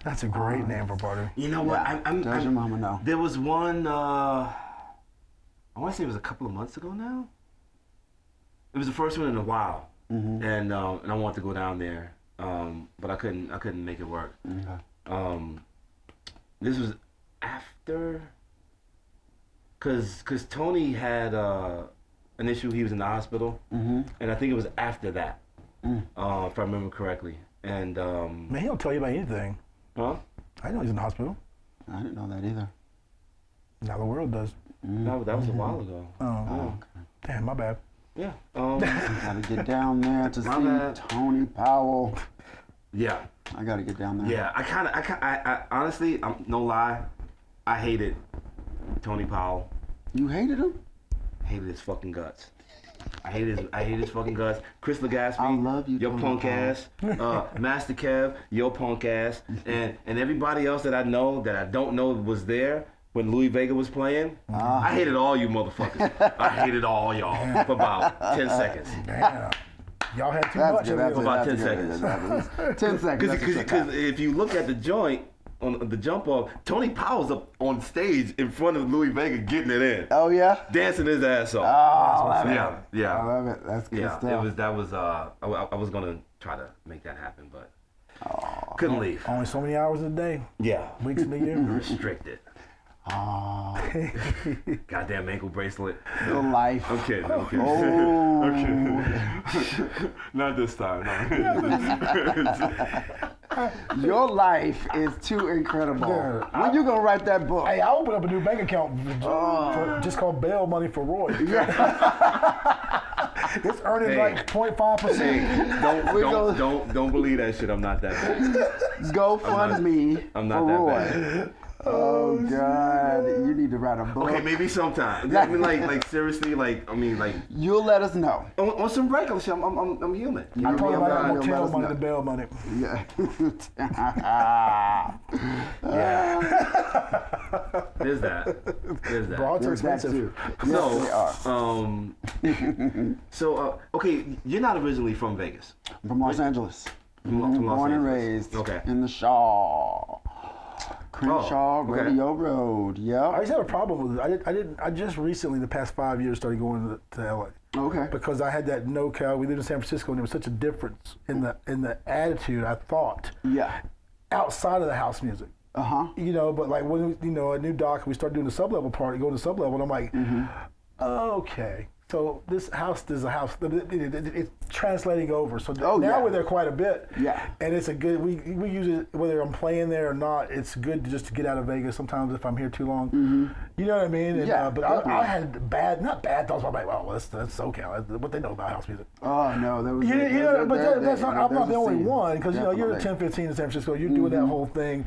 That's a great name for a party. You know what? Does Your Mama Know? There was one. I want to say it was a couple of months ago now. It was the first one in a while. And I wanted to go down there, but I couldn't make it work. This was after, cause Tony had an issue. He was in the hospital, and I think it was after that, if I remember correctly. And man, he don't tell you about anything. Huh? I know he's in the hospital. I didn't know that either. Now the world does. That was a while ago. Oh, okay. Damn, my bad. Yeah. Gotta get down there to see Tony Powell. Yeah. I gotta get down there. Yeah. I honestly, no lie, I hated Tony Powell. You hated him? Hated his fucking guts. I hate his fucking guts. Chris Legaspi, I love you, your Tony punk Powell. ass. Master Kev, your punk ass. And everybody else that I know that I don't know was there when Louis Vega was playing. I hated all you motherfuckers. I hated all y'all for about 10 seconds. Damn. Y'all had too much of it. For about 10 seconds. 10 seconds. Because if you look at the joint, on the jump off, Tony Powell's up on stage in front of Louis Vega getting it in. Oh yeah? Dancing his ass off. Oh, I love it. Yeah. I love it. That's good stuff. I was gonna try to make that happen, but couldn't leave. Only so many hours a day. Yeah. Weeks in the year. Restricted. Goddamn ankle bracelet. Your life. I'm kidding. Oh. Okay. Not this time. No. Your life is too incredible. When you gonna write that book? Hey, I opened up a new bank account just called bail money for Roy. It's earning like 0.5%. Don't believe that shit. I'm not that bad. Go fund me I'm not for that Roy. bad. Oh God, you need to write a book. Okay, maybe sometime. I mean, like seriously, You'll let us know. On some regular shit. I'm human. I told him I got You'll motel let money us to bail money. Yeah. There's that. Broads are expensive. So, okay, you're not originally from Vegas. I'm from Los Angeles. From Los Born and Angeles. raised Okay. in the Shaw. Crenshaw okay. Radio Road. Yeah. I just had a problem with it. I just recently, the past 5 years, started going to LA. Okay. Because I had that NoCal. We lived in San Francisco, and there was such a difference in the attitude. I thought. Yeah. Outside of the house music. You know, but like when a new doc, we started doing the sub-level party, going to sub-level, and I'm like, okay. So this house is a house. It's translating over. So now we're there quite a bit. Yeah. And it's a good. We use it whether I'm playing there or not. It's good just to get out of Vegas. Sometimes if I'm here too long, you know what I mean. And, but I had not bad thoughts. I'm like, well, that's SoCal. What they know about house music. Oh no, that was. That's not. I'm not the only one because you're 10-15 in San Francisco. You're doing that whole thing,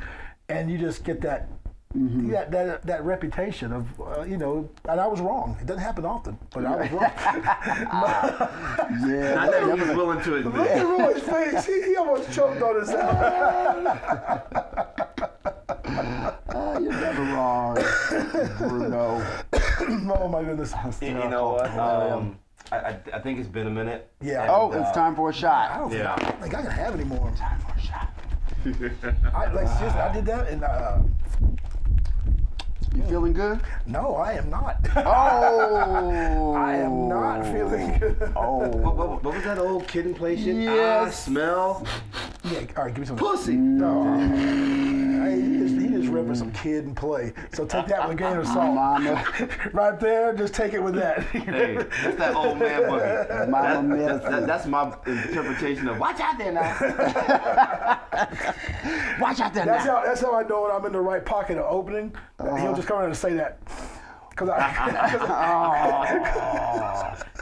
and you just get that. That reputation of and I was wrong. It doesn't happen often, but I was wrong. Not that he's willing to admit. Look at Roy's face. He almost choked on his You're never wrong, Bruno. Oh my goodness. You know what? I think it's been a minute. Yeah. Oh, it's time for a I shot. don't Yeah. think I can have any more. Time for a shot. Seriously, I did that, and You feeling good? no, I am not. Oh. I am not feeling good. Oh. What was that old kid in play shit? Yes. I smell Yeah, all right, give me some. pussy. No. He just ripped for some kid and play. So take that with a grain of salt. Mama. Right there, just take it with that. Hey, that's that old man boogie. Mama medicine. That's my interpretation of watch out there now. Watch out there now. That's how I know when I'm in the right pocket of opening. He'll just come around and say that. Cause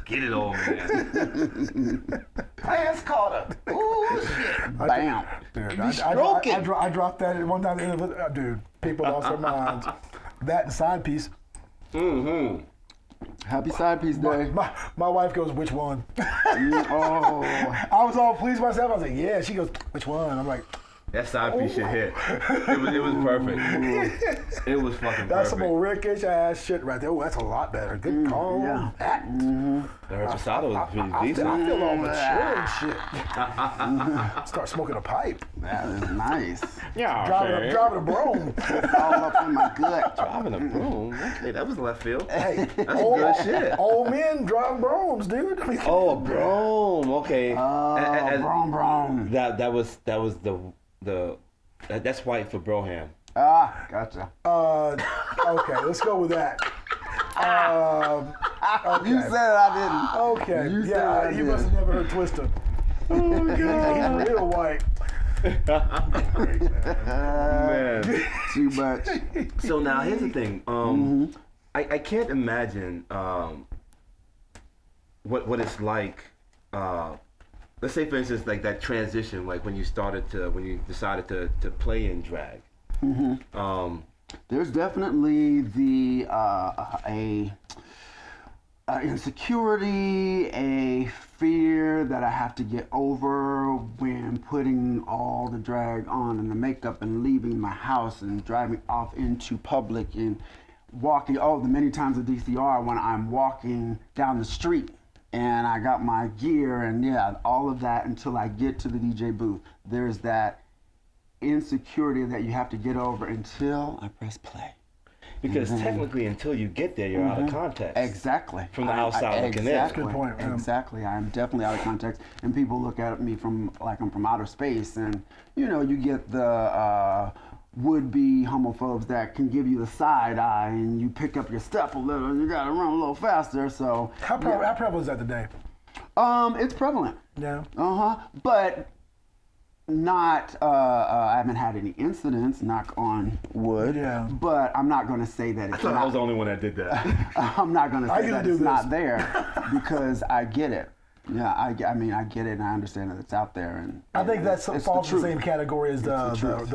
Get it, old man. Lance Carter. Ooh, shit. Bam. Dude, stroking. I dropped that at one time. Dude, people lost their minds. That and side piece. Mm-hmm. Happy side piece day. My wife goes, which one? Oh. I was all pleased myself. I was like, yeah. She goes, which one? I'm like, That side piece shit hit. It was perfect. It was fucking that's some perfect. old Rickish ass shit right there. Oh, that's a lot better. Good call. yeah. That. The reposado was pretty I decent. feel all mature and shit. Start smoking a pipe. That is nice. Yeah, Driving a broom. It's all up in my gut. Driving a broom. Okay, that was left field. Hey, That's good shit. old men drive brooms, dude. I mean, Oh, a broom. Okay. Brom brom. That was that's white for broham. Ah, gotcha. okay, let's go with that. Okay. You said it, I Okay. You said Yeah, I you did. must have never heard Twister. Oh, God. He's real white. Man. didn't. Too much. So now here's the thing. I can't imagine what it's like. Let's say, for instance, like that transition, like when you decided to play in drag. There's definitely the insecurity, a fear that I have to get over when putting all the drag on and the makeup and leaving my house and driving off into public and walking. Oh, the many times at DCR when I'm walking down the street and I got my gear and yeah, all of that until I get to the DJ booth. There's that insecurity that you have to get over until I press play. Because technically, until you get there, you're out of context. Exactly. From the outside looking in. Exactly. Good point, yeah. Exactly. I'm definitely out of context, and people look at me from like I'm from outer space, and you know, you get the would-be homophobes that can give you the side eye, and you pick up your step a little, and you gotta run a little faster. So How prevalent is that today? it's prevalent. Yeah. But not. I haven't had any incidents. Knock on wood. Yeah. But I'm not going to say that I it's thought I not. was the only one that did that. I'm not going to I say gotta that do it's this. not there because I get it. Yeah, I mean I get it and I understand that it's out there and I think that it's falls in the truth. same category as the truth.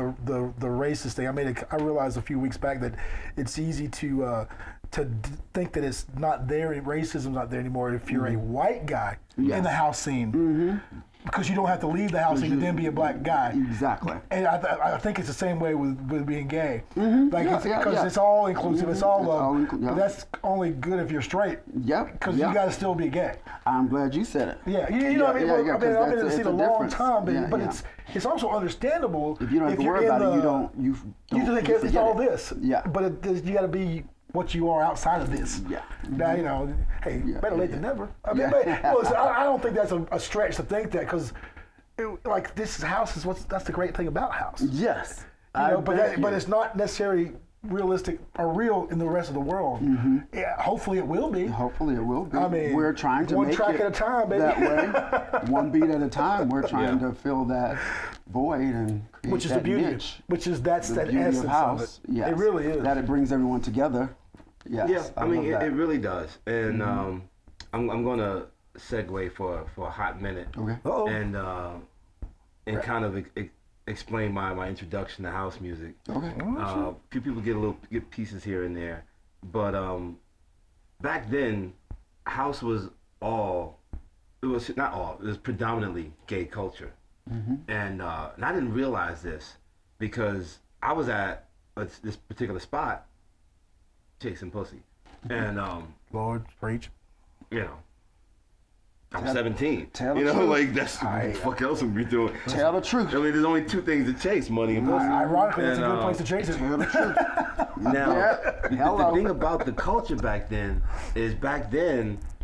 racist thing. I realized a few weeks back that it's easy to think that it's not there, racism's not there anymore if you're a white guy in the house scene. Because you don't have to leave the house scene to then be a black guy. Exactly. And I think it's the same way with being gay. Like Yeah, because yeah. it's all inclusive, it's all love. yeah. But that's only good if you're straight. Yep. Because you got to still be gay. I'm glad you said it. Yeah, you know what I mean? Yeah, I've been in the it's scene a a long difference. time, but Yeah. it's also understandable If you don't have to you're worry in about it, you the- don't. You think it's forget all it. this. Yeah. But you got to be what you are outside of this. Yeah. Now, you know, hey, better late than never. I mean, Yeah. listen, I don't think that's a stretch to think that because, like, this house is that's the great thing about house. Yes. You know, bet but you. it's not necessarily realistic or real in the rest of the world. Yeah, hopefully it will be. Hopefully it will be. I mean, we're trying to one make track it at a time, baby. that way. One beat at a time. We're trying to fill that void and create Which is that the beauty. niche. That's The that beauty essence of house. of it. Yes. It really is. That it brings everyone together. Yes. Yeah, I mean, love that. it really does. And I'm going to segue for a hot minute. Okay. Uh-oh. And kind of explain my introduction to house music. Okay. A few people get pieces here and there, but back then, house was it was predominantly gay culture, and I didn't realize this because I was at this particular spot chasing pussy, and Lord, preach. you know, I'm 17. Tell the you know, truth. like that's what the fuck else would we doing? Tell the truth. I mean, there's only two things to chase: money and pussy. Ironically, it's a good place to chase it. Tell the truth. Now, Hello. the thing about the culture back then is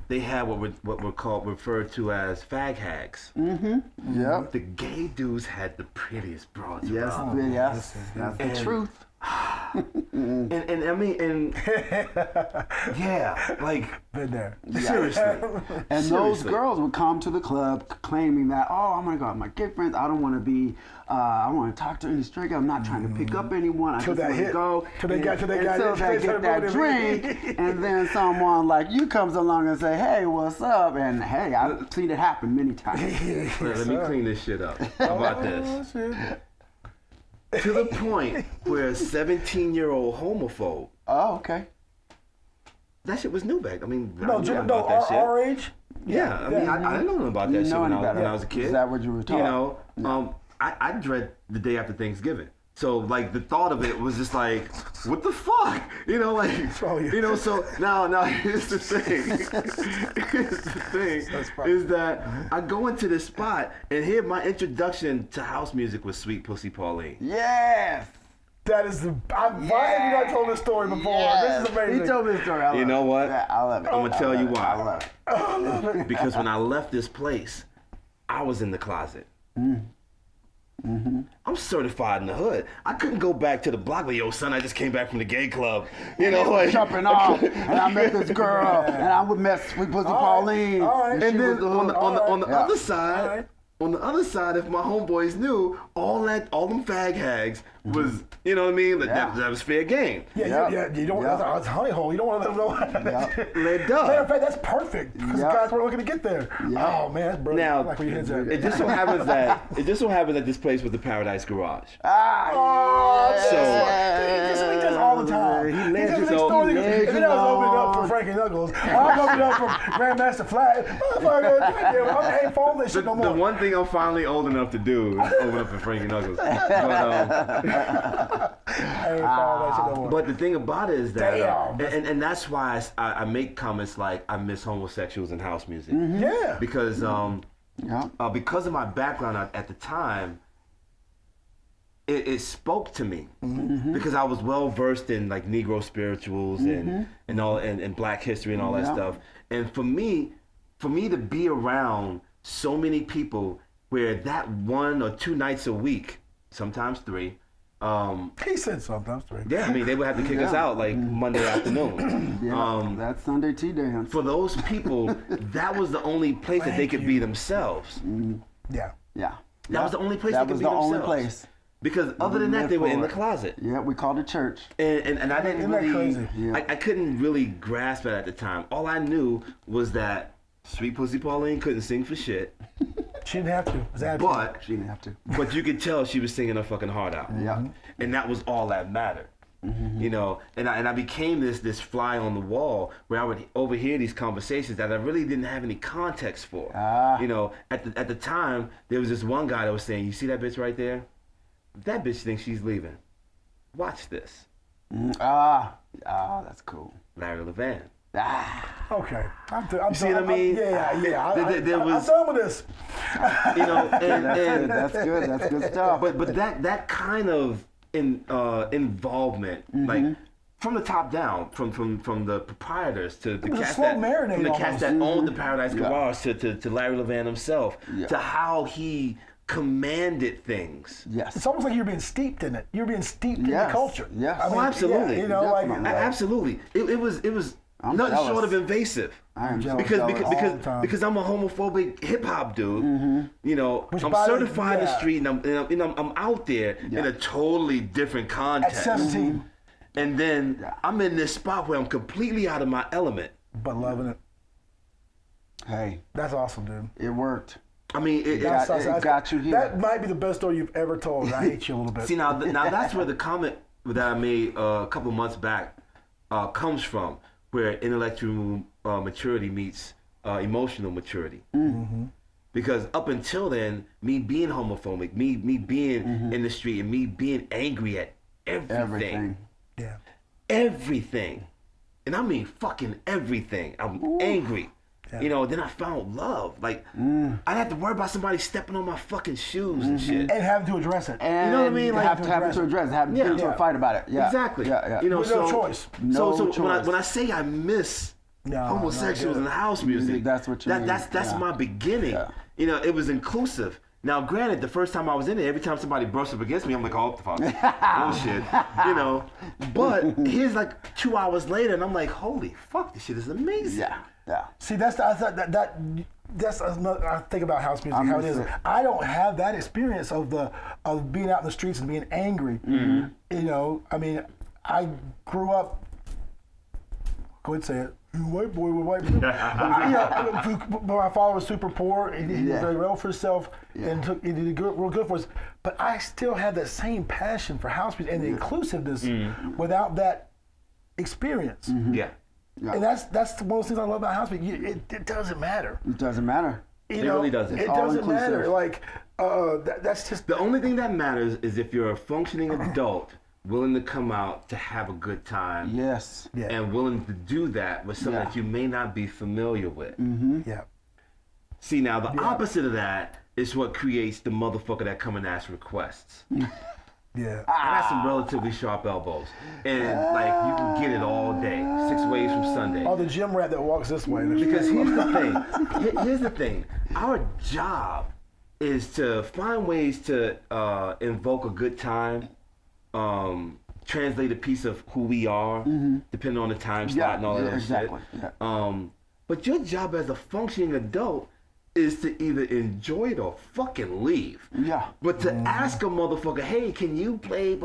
they had what were referred to as fag hags. Yep. The gay dudes had the prettiest broads Yes, around. yes. That's the truth. And I mean, yeah, like Been there. seriously. And those Seriously. girls would come to the club claiming that, oh, I'm gonna go out with my gay friends. I don't want to be, I want to talk to any straight guy. I'm not trying to pick up anyone. I just that want to hit. go Till they until they got get that drink, and then someone like you comes along and say, hey, what's up? And hey, I've seen it happen many times. Let me clean this shit up. How about this? Shit. To the point where a 17-year-old homophobe, Oh, okay. that shit was new back. I mean, I No, didn't know no, about that shit. our age. Yeah, I mean, I didn't know about that You shit know when any I better. was a kid. Is that what you were taught? You know, I dread the day after Thanksgiving. So like the thought of it was just like, what the fuck? You know, like, Oh, yeah. you know. So now here's the thing. Here's the thing is that I go into this spot and here my introduction to house music was Sweet Pussy Pauline. Yes. That is the. Why have you not told this story before? Yes. This is amazing. He told me the story. I love You know it. what? Yeah, I love it. I'm gonna tell you why. I love it. Because when I left this place, I was in the closet. I'm certified in the hood. I couldn't go back to the block like, yo, son, I just came back from the gay club. You know, like Jumping off, and I met this girl, and I would met Sweet Pussy Pauline. all right. And And she then was the on the Yeah. other side, Alright. on the other side, if my homeboys knew, all them fag hags was, you know what I mean? That was fair game. Yeah, Yep. you don't. Yep. That's a honey hole. You don't want to let them know. Yep. Let Matter of up. fact, that's perfect because Yep. guys weren't looking to get there. Yep. Oh man, that's brilliant. I Now, like where your head's at. it just so happens that this place was the Paradise Garage. Ah, Oh, So- he does all the time. He He led does you these so- stories. he led And then you I was opening up for on. Frankie Knuckles. I'm opening up for Grandmaster Flat. Motherfucker, goddamn, I ain't following that shit no The more. one thing I'm finally old enough to do is open up for Frankie Knuckles. I ain't following that shit no more. But the thing about it is that, Damn. and that's why I make comments like I miss homosexuals in house music Yeah. because yeah. because of my background at the time, it spoke to me because I was well versed in like Negro spirituals and all and Black history and all that Yeah. stuff. And for me to be around so many people where that 1 or 2 nights a week, sometimes 3. He said sometimes three. Yeah, I mean they would have to kick us out like Monday afternoon. Yeah, that's Sunday tea dance. For those people, that was the only place that they could be themselves. Yeah. Yeah. That was the only place That they was could be the only themselves. place. Because other than that, they were in the closet. Yeah, we called it church. And I didn't Isn't that really, crazy? Yeah. I couldn't really grasp it at the time. All I knew was that Sweet Pussy Pauline couldn't sing for shit, She didn't have to. It was absolutely. but She didn't have to. you could tell she was singing her fucking heart out. Yeah. And that was all that mattered. You know, and I became this fly on the wall where I would overhear these conversations that I really didn't have any context for. Ah. You know, at the time there was this one guy that was saying, "You see that bitch right there? That bitch thinks she's leaving. Watch this." That's cool. Larry Levan. Okay. I'm You see what I mean? Yeah. There I'm was- done with this. You know, and That's good. That's good stuff. but that kind of involvement, like from the top down, from the proprietors to the was a cast slow that marinade from the cast almost. that owned the Paradise Yeah. Garage to Larry Levan himself, Yeah. to how he commanded things. Yes. It's almost like you're being steeped in it. You're being steeped in the Yes, culture. yes. Oh, absolutely. Yeah, you know, like Definitely. Absolutely, it was I'm nothing jealous. short of invasive. I am jealous. Because all the time. because I'm a homophobic hip hop dude, you know, Which I'm by the- certified in the yeah. street, and I'm out there in a totally different at context. 17, And then I'm in this spot where I'm completely out of my element. but loving it. Hey, That's awesome, dude. it worked. I mean, it got you here. That might be the best story you've ever told. I hate you a little bit. see now that's where the comment that I made a couple months back comes from, where intellectual maturity meets emotional maturity. Because up until then, me being homophobic, me being in the street, and me being angry at Everything. Yeah. everything, and I mean fucking everything. I'm angry. You know, then I found love. Like, I didn't have to worry about somebody stepping on my fucking shoes and shit. And having to address it. And you know what I mean? Like, having to address it, having to get into a fight about it. Yeah. Exactly. Yeah. You know, With no choice. So when I say I miss homosexuals in house music, that's what you mean. That's my beginning. Yeah. You know, it was inclusive. Now, granted, the first time I was in it, every time somebody brushed up against me, I'm like, oh, what the fuck? Bullshit. You know? But here's like 2 hours later, and I'm like, holy fuck, this shit is amazing. Yeah. See, that's another, I think about house music, how it is. I don't have that experience of being out in the streets and being angry. You know, I mean, I grew up, go ahead and say it. White boy with white people. But my father was super poor. He did very well for himself and he did real good for us. But I still had that same passion for house music and the inclusiveness without that experience. Yeah. And that's one of those things I love about house music. It doesn't matter. It doesn't matter. It really doesn't. It doesn't matter. Like that's just the only thing that matters is if you're a functioning adult willing to come out to have a good time. Yes. Yeah. And willing to do that with something that you may not be familiar with. Yeah. See, now the opposite of that is what creates the motherfucker that come and ask requests. Yeah. I got some relatively sharp elbows. And like you can get it all day. 6 ways from Sunday. Oh, the gym rat that walks this way. Because here's the thing. Our job is to find ways to invoke a good time. Translate a piece of who we are, depending on the time slot and all that shit. Yeah. But your job as a functioning adult is to either enjoy it or fucking leave. Yeah. But to ask a motherfucker, hey, can you play?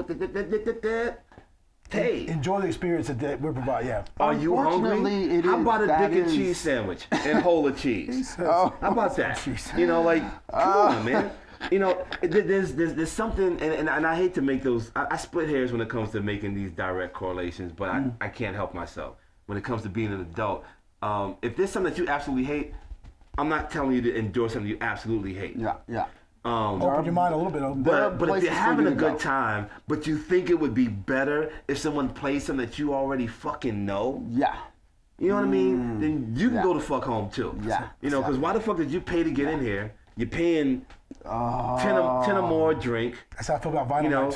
Hey, enjoy the experience that we provide. Yeah. Are you hungry? How about a dick and cheese sandwich and whole of cheese? How about that? You know, like, come on, man. You know, there's something, and I hate to make those, I split hairs when it comes to making these direct correlations, but I can't help myself. When it comes to being an adult, if there's something that you absolutely hate, I'm not telling you to endure something you absolutely hate. Yeah. Open your mind a little bit. But if you're having a good time, but you think it would be better if someone plays something that you already fucking know. Yeah. You know what I mean? Then you can go the fuck home too. Yeah. You know, because why the fuck did you pay to get in here? You're paying 10 or more a drink. That's how I feel about vinyl. You know,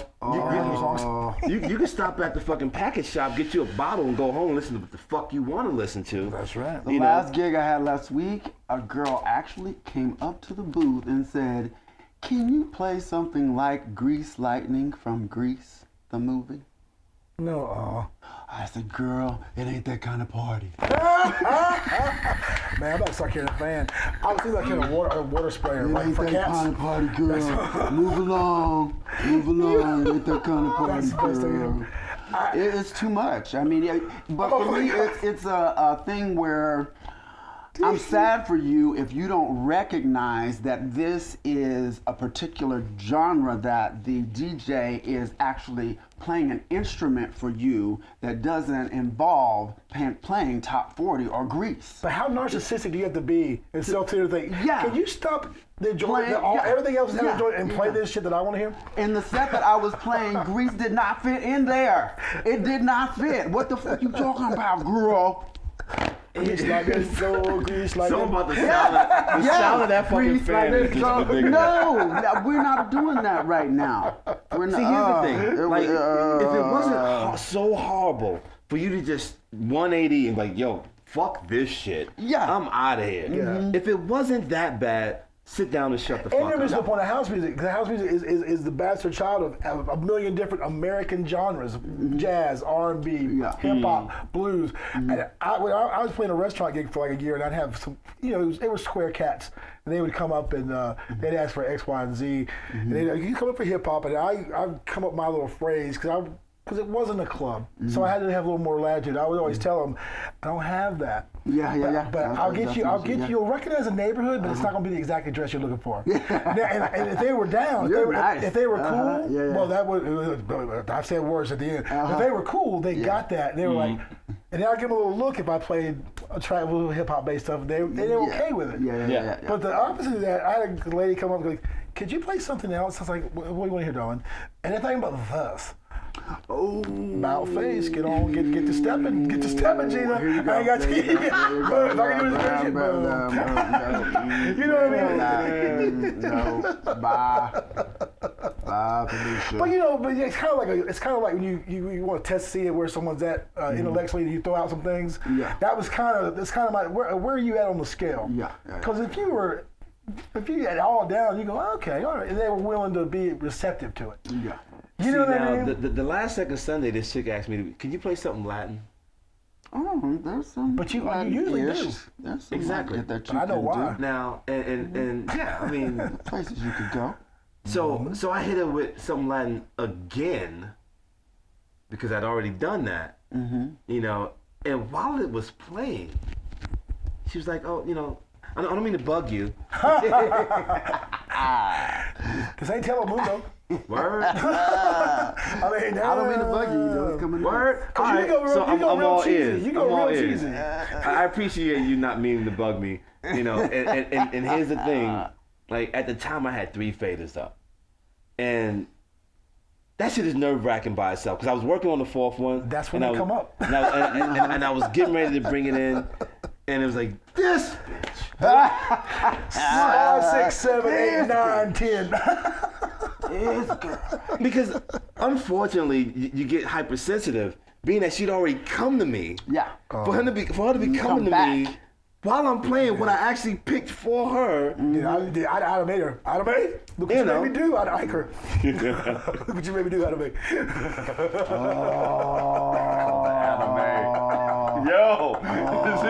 you can stop at the fucking package shop, get you a bottle, and go home and listen to what the fuck you want to listen to. That's right. The last gig I had last week, a girl actually came up to the booth and said, "Can you play something like Grease Lightning from Grease, the movie?" No. I said, "Girl, it ain't that kind of party." Man, I'm about to start carrying a fan. I was thinking like carrying a water sprayer, It like ain't for that cats. kind of party, girl. Move along. It ain't that kind of party, That's the best thing girl. It's too much. I mean, but for me, it's a thing where I'm sad for you if you don't recognize that this is a particular genre that the DJ is actually playing an instrument for you that doesn't involve playing top 40 or Grease. But how narcissistic do you have to be and self-centered thing? Yeah. Can you stop the joy, Playing- everything else is having Yeah. joy and play this shit that I want to hear? In the set that I was playing, Grease did not fit in there. It did not fit. What the fuck you talking about, girl? Grease like this, so grease like Something this. about the sound of that fucking Grease like fan is this, just so- ridiculous. No, we're not doing that right now. We're not. See, here's the thing. Like, if it wasn't so horrible for you to just 180 and like, yo, fuck this shit. Yeah. I'm out of here. Yeah. If it wasn't that bad, sit down and shut the And fuck you're missing the up. point of house music. The house music is the bastard child of a million different American genres: jazz, R&B, hip hop, blues. And I was playing a restaurant gig for like a year, and I'd have some, they were square cats, and they would come up and they'd ask for X, Y, and Z, and they'd you come up for hip hop, and I'd come up with my little phrase because it wasn't a club, so I had to have a little more latitude. I would always tell them, I don't have that. Yeah. But I'll get you. You'll recognize a neighborhood, but it's not going to be the exact address you're looking for. And if they were down, if they were cool, well, that would. I've said words at the end. If they were cool, they got that. They were like, and then I'd give them a little look if I played a track with a little hip hop based stuff. They were okay with it. Yeah. But the opposite of that, I had a lady come up and go, "Could you play something else?" I was like, "What do you want to hear, darling?" And they're talking about this. Oh, About face, get on, get to stepping, Gina. Here you go. I ain't got There to. you go. There you If go. I can do this shit, boom. You know what I mean? No, bye, Felicia. But you know, but it's kind of like when you want to test to see where someone's at intellectually, and you throw out some things. Yeah. That's kind of like where are you at on the scale? Yeah. Because if you had it all down, you go, okay, all right, and they were willing to be receptive to it. Yeah. You know what I mean? The last second Sunday, this chick asked me, "Can you play something Latin?" Oh, there's some. But you usually do. There's some Exactly. Latin that you But I know can why. do. Now, and yeah, I mean, Places you could go. so I hit her with something Latin again because I'd already done that, you know. And while it was playing, she was like, "Oh, you know, I don't mean to bug you." Because I ain't telling Bruno. Word. I mean, I don't mean to bug you. It's coming Word. Cause All you right, go real, so you I'm go real all cheesy. ears. You I'm go all real ears. cheesy. I appreciate you not meaning to bug me, you know. And here's the thing, like at the time I had 3 faders up, and that shit is nerve-wracking by itself because I was working on the 4th one. That's when they come up. And I was getting ready to bring it in, and it was like this bitch. 5, 6, 7, 8, 9, 10. Because unfortunately, you get hypersensitive, being that she'd already come to me. Yeah. For her to be coming to me while I'm playing what I actually picked for her. I'd have made her. I'd have made. Look what you made me do. I'd like her. Look what you made me do. I'd have made. Yo, this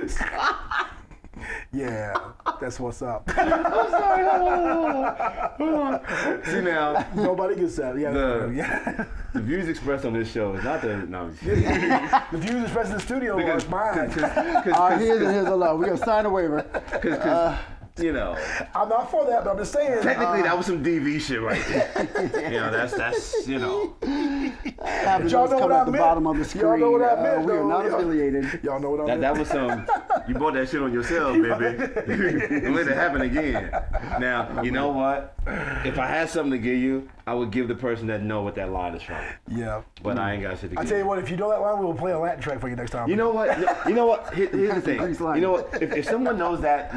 is going. Yeah, that's what's up. I'm sorry. Hold on. See now, Nobody gets that. Yeah. the views expressed on this show is not the The views expressed in the studio are mine. Here's a law. We gotta sign a waiver. Because you know, I'm not for that, but I'm just saying. technically that was some DV shit right there. You know, that's you know. Y'all know what I at the meant. bottom of the screen. Y'all know what I meant, We are though. not affiliated. Y'all know what I meant. That was some. You bought that shit on yourself, baby. Don't let it happen again. Now, you know what? If I had something to give you, I would give the person that know what that line is from. Yeah. But I ain't got shit to give. I tell you what, if you know that line, we will play a Latin track for you next time. You know what? You know what? Here's the thing. Please line. You know what? If someone knows that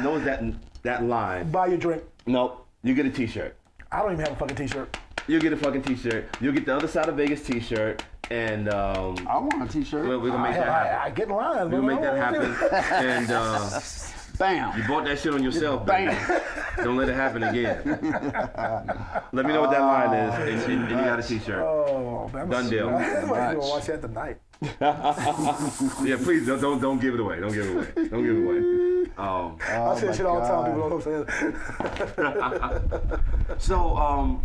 line, Buy your drink. nope, you get a T-shirt. I don't even have a fucking T-shirt. You'll get a fucking T-shirt. You'll get the Other Side of Vegas T-shirt, and I want a T-shirt. we're gonna make that happen. I get in line. We'll make that happen. And Bam. you bought that shit on yourself, Bam. baby. Don't let it happen again. Let me know what that line is, and you got a T-shirt. Oh, man. Done deal. I'm going to watch that tonight. Yeah, please don't give it away. Don't give it away. Don't give it away. I say that shit all the time. People don't know what I'm saying. So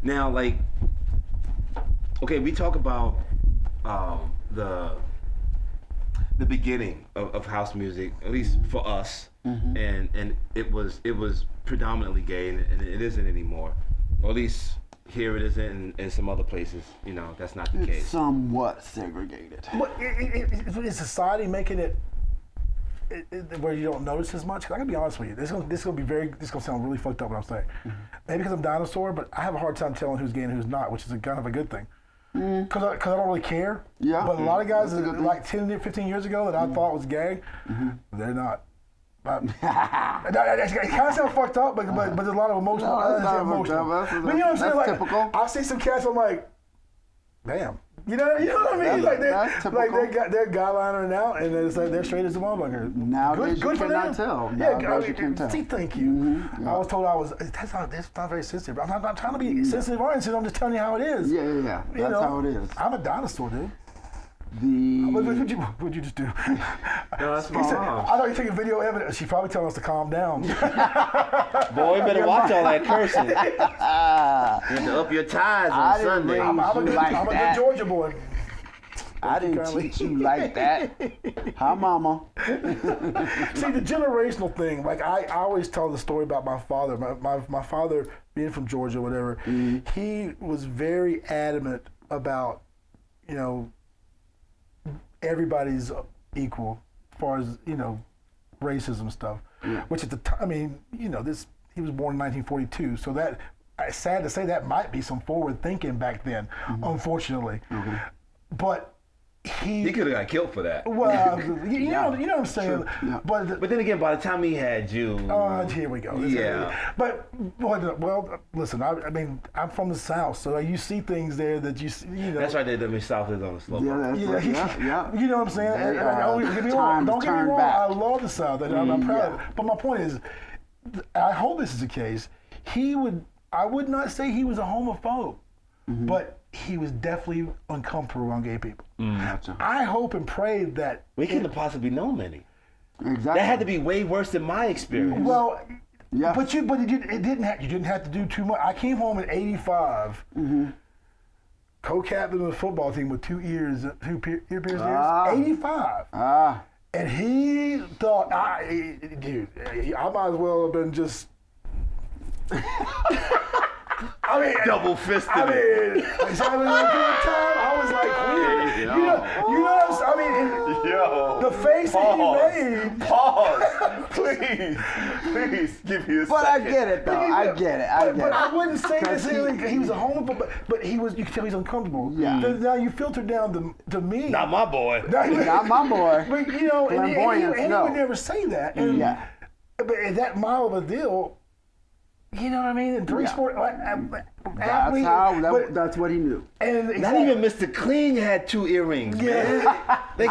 now like, okay, we talk about the beginning of house music, at least for us, and it was predominantly gay, and it isn't anymore, or at least here it isn't in some other places. You know, that's not the It's case. somewhat segregated. But is society making it where you don't notice as much? 'Cause I gotta be honest with you. This is gonna sound really fucked up what I'm saying. Maybe because I'm a dinosaur, but I have a hard time telling who's gay and who's not, which is kind of a good thing. Because I don't really care. Yeah. But a lot of guys, That's a good thing. like 10, 15 years ago that I thought was gay, they're not. It kind of sounds fucked up, but there's a lot of emotional. No, that's not emotional. fucked up. But you know what I'm saying? That's Like, typical. I see some cats, I'm like, damn. You know what I mean? That's Like typical. they're guyliner now, and it's like they're straight as a motherfucker. Nowadays good you for cannot them. tell. Yeah, Nowadays you can't tell. See, thank you. Yeah. I was told that's not very sensitive. I'm not trying to be sensitive or insensitive. I'm just telling you how it is. Yeah. You That's know, how it is. I'm a dinosaur, dude. What'd you just do? No, that's my He said, mom. I thought you taking video evidence. She's probably telling us to calm down. Boy, you better watch all that cursing. You have to up your ties on didn't Sunday. raise I'm a good that. Georgia boy. I didn't teach you like that. Hi, mama. See, the generational thing, like I always tell the story about my father. My father, being from Georgia, whatever, he was very adamant about, you know, everybody's equal as far as, you know, racism stuff. Which at the time, I mean, you know, he was born in 1942, so that it's sad to say that might be some forward thinking back then, unfortunately. But he could have got killed for that. Well, you know what I'm saying. Yeah. But then again, by the time he had you, here we go. Yeah. But well, listen. I mean, I'm from the South, so you see things there that you know. That's right. The South is on the slope. Yeah, that's right. Yeah. You know what I'm saying? Don't get me wrong. Back. I love the South, and I'm proud of it. But my point is, I hope this is the case. I would not say he was a homophobe, but he was definitely uncomfortable around gay people. Gotcha. I hope and pray that We couldn't have possibly known many. Exactly. That had to be way worse than my experience. well, Yeah. but you didn't have to do too much. I came home in '85, co-captain of the football team with two ear pierced ears. '85. And he thought, dude, I might as well have been just. I mean, double fisted. I mean, having a good time. I was like, you know what I'm saying? I mean, the face that he made. Pause. Please, give me a second. But I get it, though. I get it. But I wouldn't say necessarily he was a homophobe, but you could tell he's uncomfortable. Yeah. Now you filter down to me. Not my boy. Not my boy. But you know, and he no. would never say that. And, but that mile of a deal. You know what I mean? And three sport athlete. That's what he knew. And Not even Mr. Clean had two earrings. Man. Like, but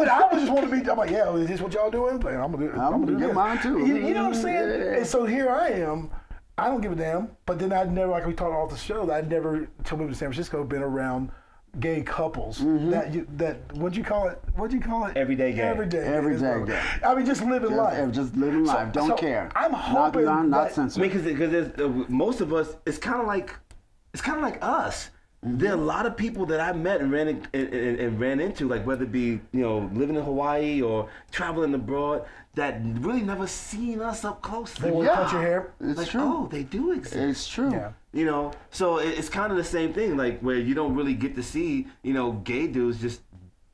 I was just want to be. I'm like, yeah, is this what y'all doing? Like, I'm gonna do get this. mine too. You know what I'm saying? Yeah. And so here I am. I don't give a damn. But then I'd never, like we talked off the show, I'd never, until we moved to San Francisco, been around gay couples that what'd you call it? Everyday gay. Everyday gay. I mean, just living life. Just living life. Don't care. I'm hoping not censored. I mean, because most of us, it's kind of like us. There are a lot of people that I met and ran into, like whether it be living in Hawaii or traveling abroad, that really never seen us up close. They would cut your hair. It's true. Oh, they do exist. It's true. Yeah. So it's kind of the same thing, like where you don't really get to see, gay dudes just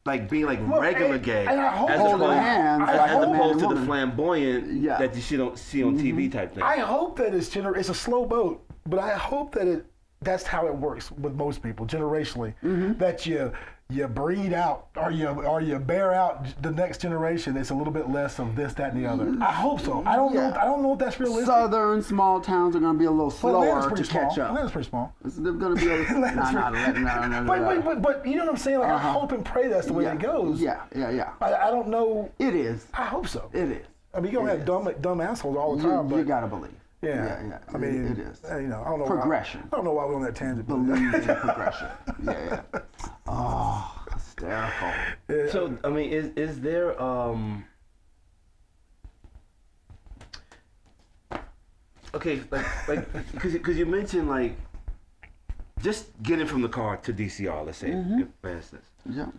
like being like regular gay, and I hope as opposed to the flamboyant that you don't see on TV type thing. I hope that it's a slow boat, but I hope that that's how it works with most people generationally. That you breed out or you bear out the next generation. It's a little bit less of this, that, and the other. I hope so. I don't know. I don't know if that's realistic. Southern small towns are going to be a little slower to catch up. Atlanta's pretty small. They're going to be a little. No. But you know what I'm saying? Like I hope and pray that's the way it goes. Yeah. I don't know. It is. I hope so. It is. I mean, you're gonna have dumb assholes all the time. You gotta believe. Yeah. I mean, it is. I don't know. Progression. I don't know why we're on that tangent. Believe in progression. Yeah. Oh, hysterical. So I mean, is there okay, like because you mentioned like just getting from the car to DCR, let's say, for instance. Yeah.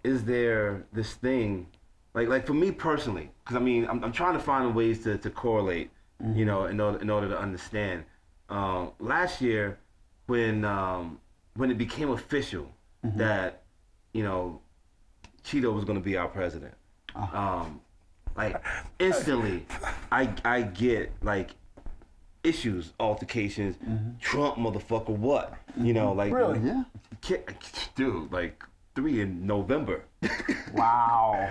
Is there this thing like for me personally? Because I mean, I'm trying to find ways to correlate. In order to understand. Last year, when it became official that Cheeto was going to be our president, like instantly, I get like issues, altercations, Trump motherfucker, what? Like really, dude, like 3 in November. Wow.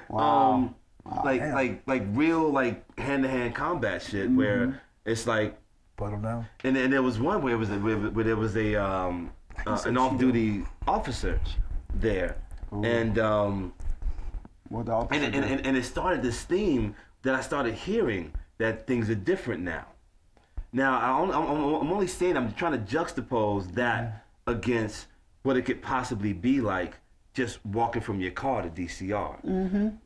Wow. Like real like hand-to-hand combat shit where it's like put him down. And there was one where there was a an off-duty officer there. Ooh. And what the officer and it started this theme that I started hearing that things are different now. Now I'm only saying I'm trying to juxtapose that against what it could possibly be like just walking from your car to DCR,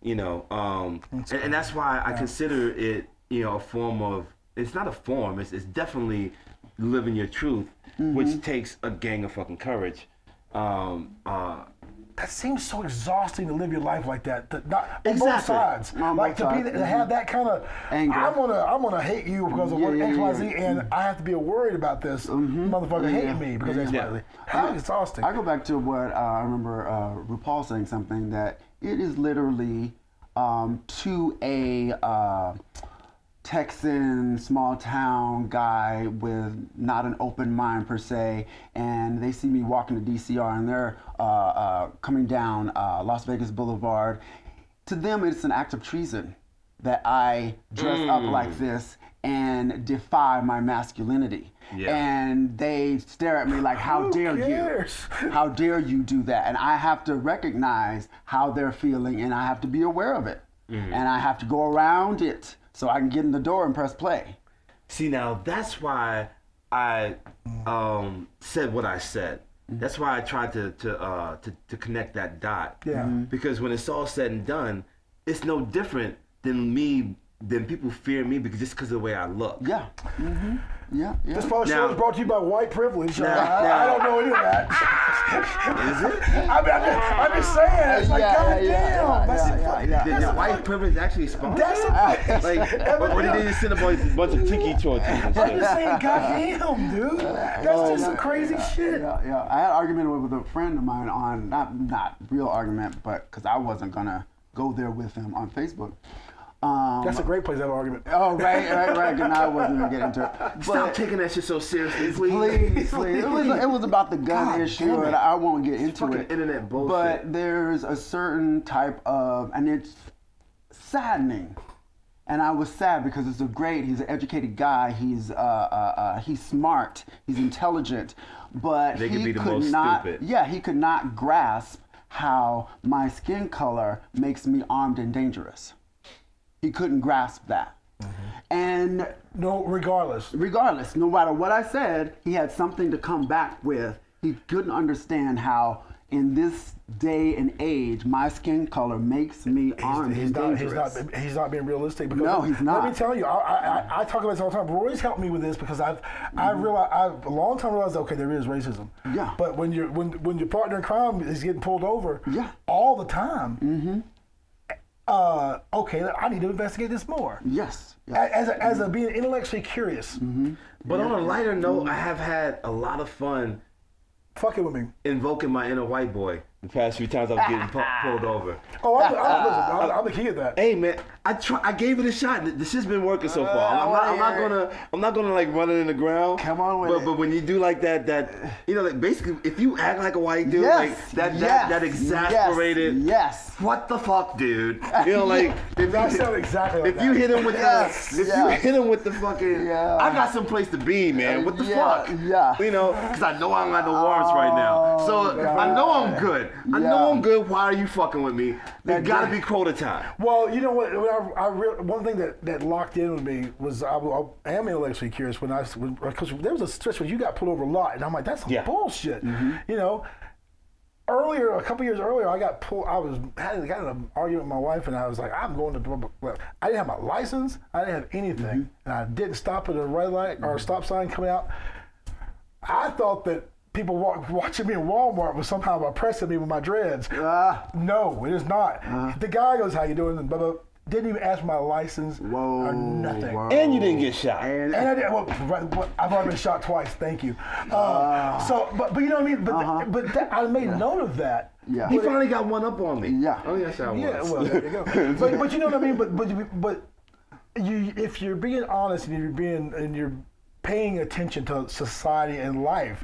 and that's why I consider it, a form of, it's not a form, it's definitely living your truth, which takes a gang of fucking courage. That seems so exhausting to live your life like that. Not on Exactly. both sides. Like to have that kind of anger. I'm gonna hate you because of what X, Y, Z, and I have to be worried about this motherfucker hating me because X, Y, Z. How exhausting. I go back to what I remember RuPaul saying something that it is literally to Texan, small town guy with not an open mind per se, and they see me walking to DCR and they're coming down Las Vegas Boulevard. To them, it's an act of treason that I dress up like this and defy my masculinity. Yeah. And they stare at me like, how dare you? How dare you do that? And I have to recognize how they're feeling, and I have to be aware of it. And I have to go around it so I can get in the door and press play. See, now that's why I said what I said. That's why I tried to connect that dot. Yeah. Because when it's all said and done, it's no different than people fear me because of the way I look. Yeah. Yeah. This show is brought to you by white privilege. Now, I don't know any of that. Is it? I'm just saying. It's like, Did white privilege actually spawn? Or did they just send a bunch of tiki torches and I'm shit? just saying, goddamn, dude. That's just some crazy shit. Yeah. I had an argument with a friend of mine on, not real argument, but because I wasn't going to go there with him on Facebook. That's a great place to have an argument. Oh, right. And I wasn't going to get into it. Stop taking that shit so seriously, please. Please. It was about the gun issue, and I won't get into it. Internet bullshit. But there's a certain type of, and it's saddening. And I was sad because he's an educated guy. He's smart. He's intelligent. But they could be the most stupid. Yeah, he could not grasp how my skin color makes me armed and dangerous. He couldn't grasp that. And regardless, no matter what I said, he had something to come back with. He couldn't understand how, in this day and age, my skin color makes me armed and dangerous. He's not being realistic. Because no, he's not. Let me tell you, I talk about this all the time. Roy's helped me with this because I've a long time realized, okay, there is racism. Yeah. But when your partner in crime is getting pulled over, all the time. Okay, I need to investigate this more. Yes. As a being intellectually curious. But on a lighter note, I have had a lot of fun fucking with me, invoking my inner white boy. The past few times I was getting pulled over. Oh, I'm the key at that. Hey man, I gave it a shot. This has been working so far. I'm not gonna like run it in the ground. Come on with it. But when you do like that, like basically, if you act like a white dude, like that exasperated. Yes. What the fuck, dude? Like that sounds exactly like if you hit him with you hit him with the fucking, I got some place to be, man. What the fuck? Yeah. Because I know I don't got no warrants right now. So I know I'm good. I know I'm good. Why are you fucking with me? There's got to be quota time. Well, you know what? One thing that locked in with me was I am intellectually curious because there was a stretch where you got pulled over a lot, and I'm like, that's some bullshit. Earlier, a couple years earlier, I got pulled. got in an argument with my wife, and I was like, I'm going to. I didn't have my license. I didn't have anything, and I didn't stop at a red light or a stop sign coming out. I thought that people watching me in Walmart was somehow oppressing me with my dreads. No, it is not. The guy goes, "How you doing?" And blah, blah, didn't even ask my license or nothing. And you didn't get shot. And I did. Well, I've already been shot twice. Thank you. But you know what I mean. But I made note of that. Yeah. He finally got one up on me. Yeah. Oh yeah, shot once. Yeah. Well, there you go. but you know what I mean. But if you're being honest and you're paying attention to society and life.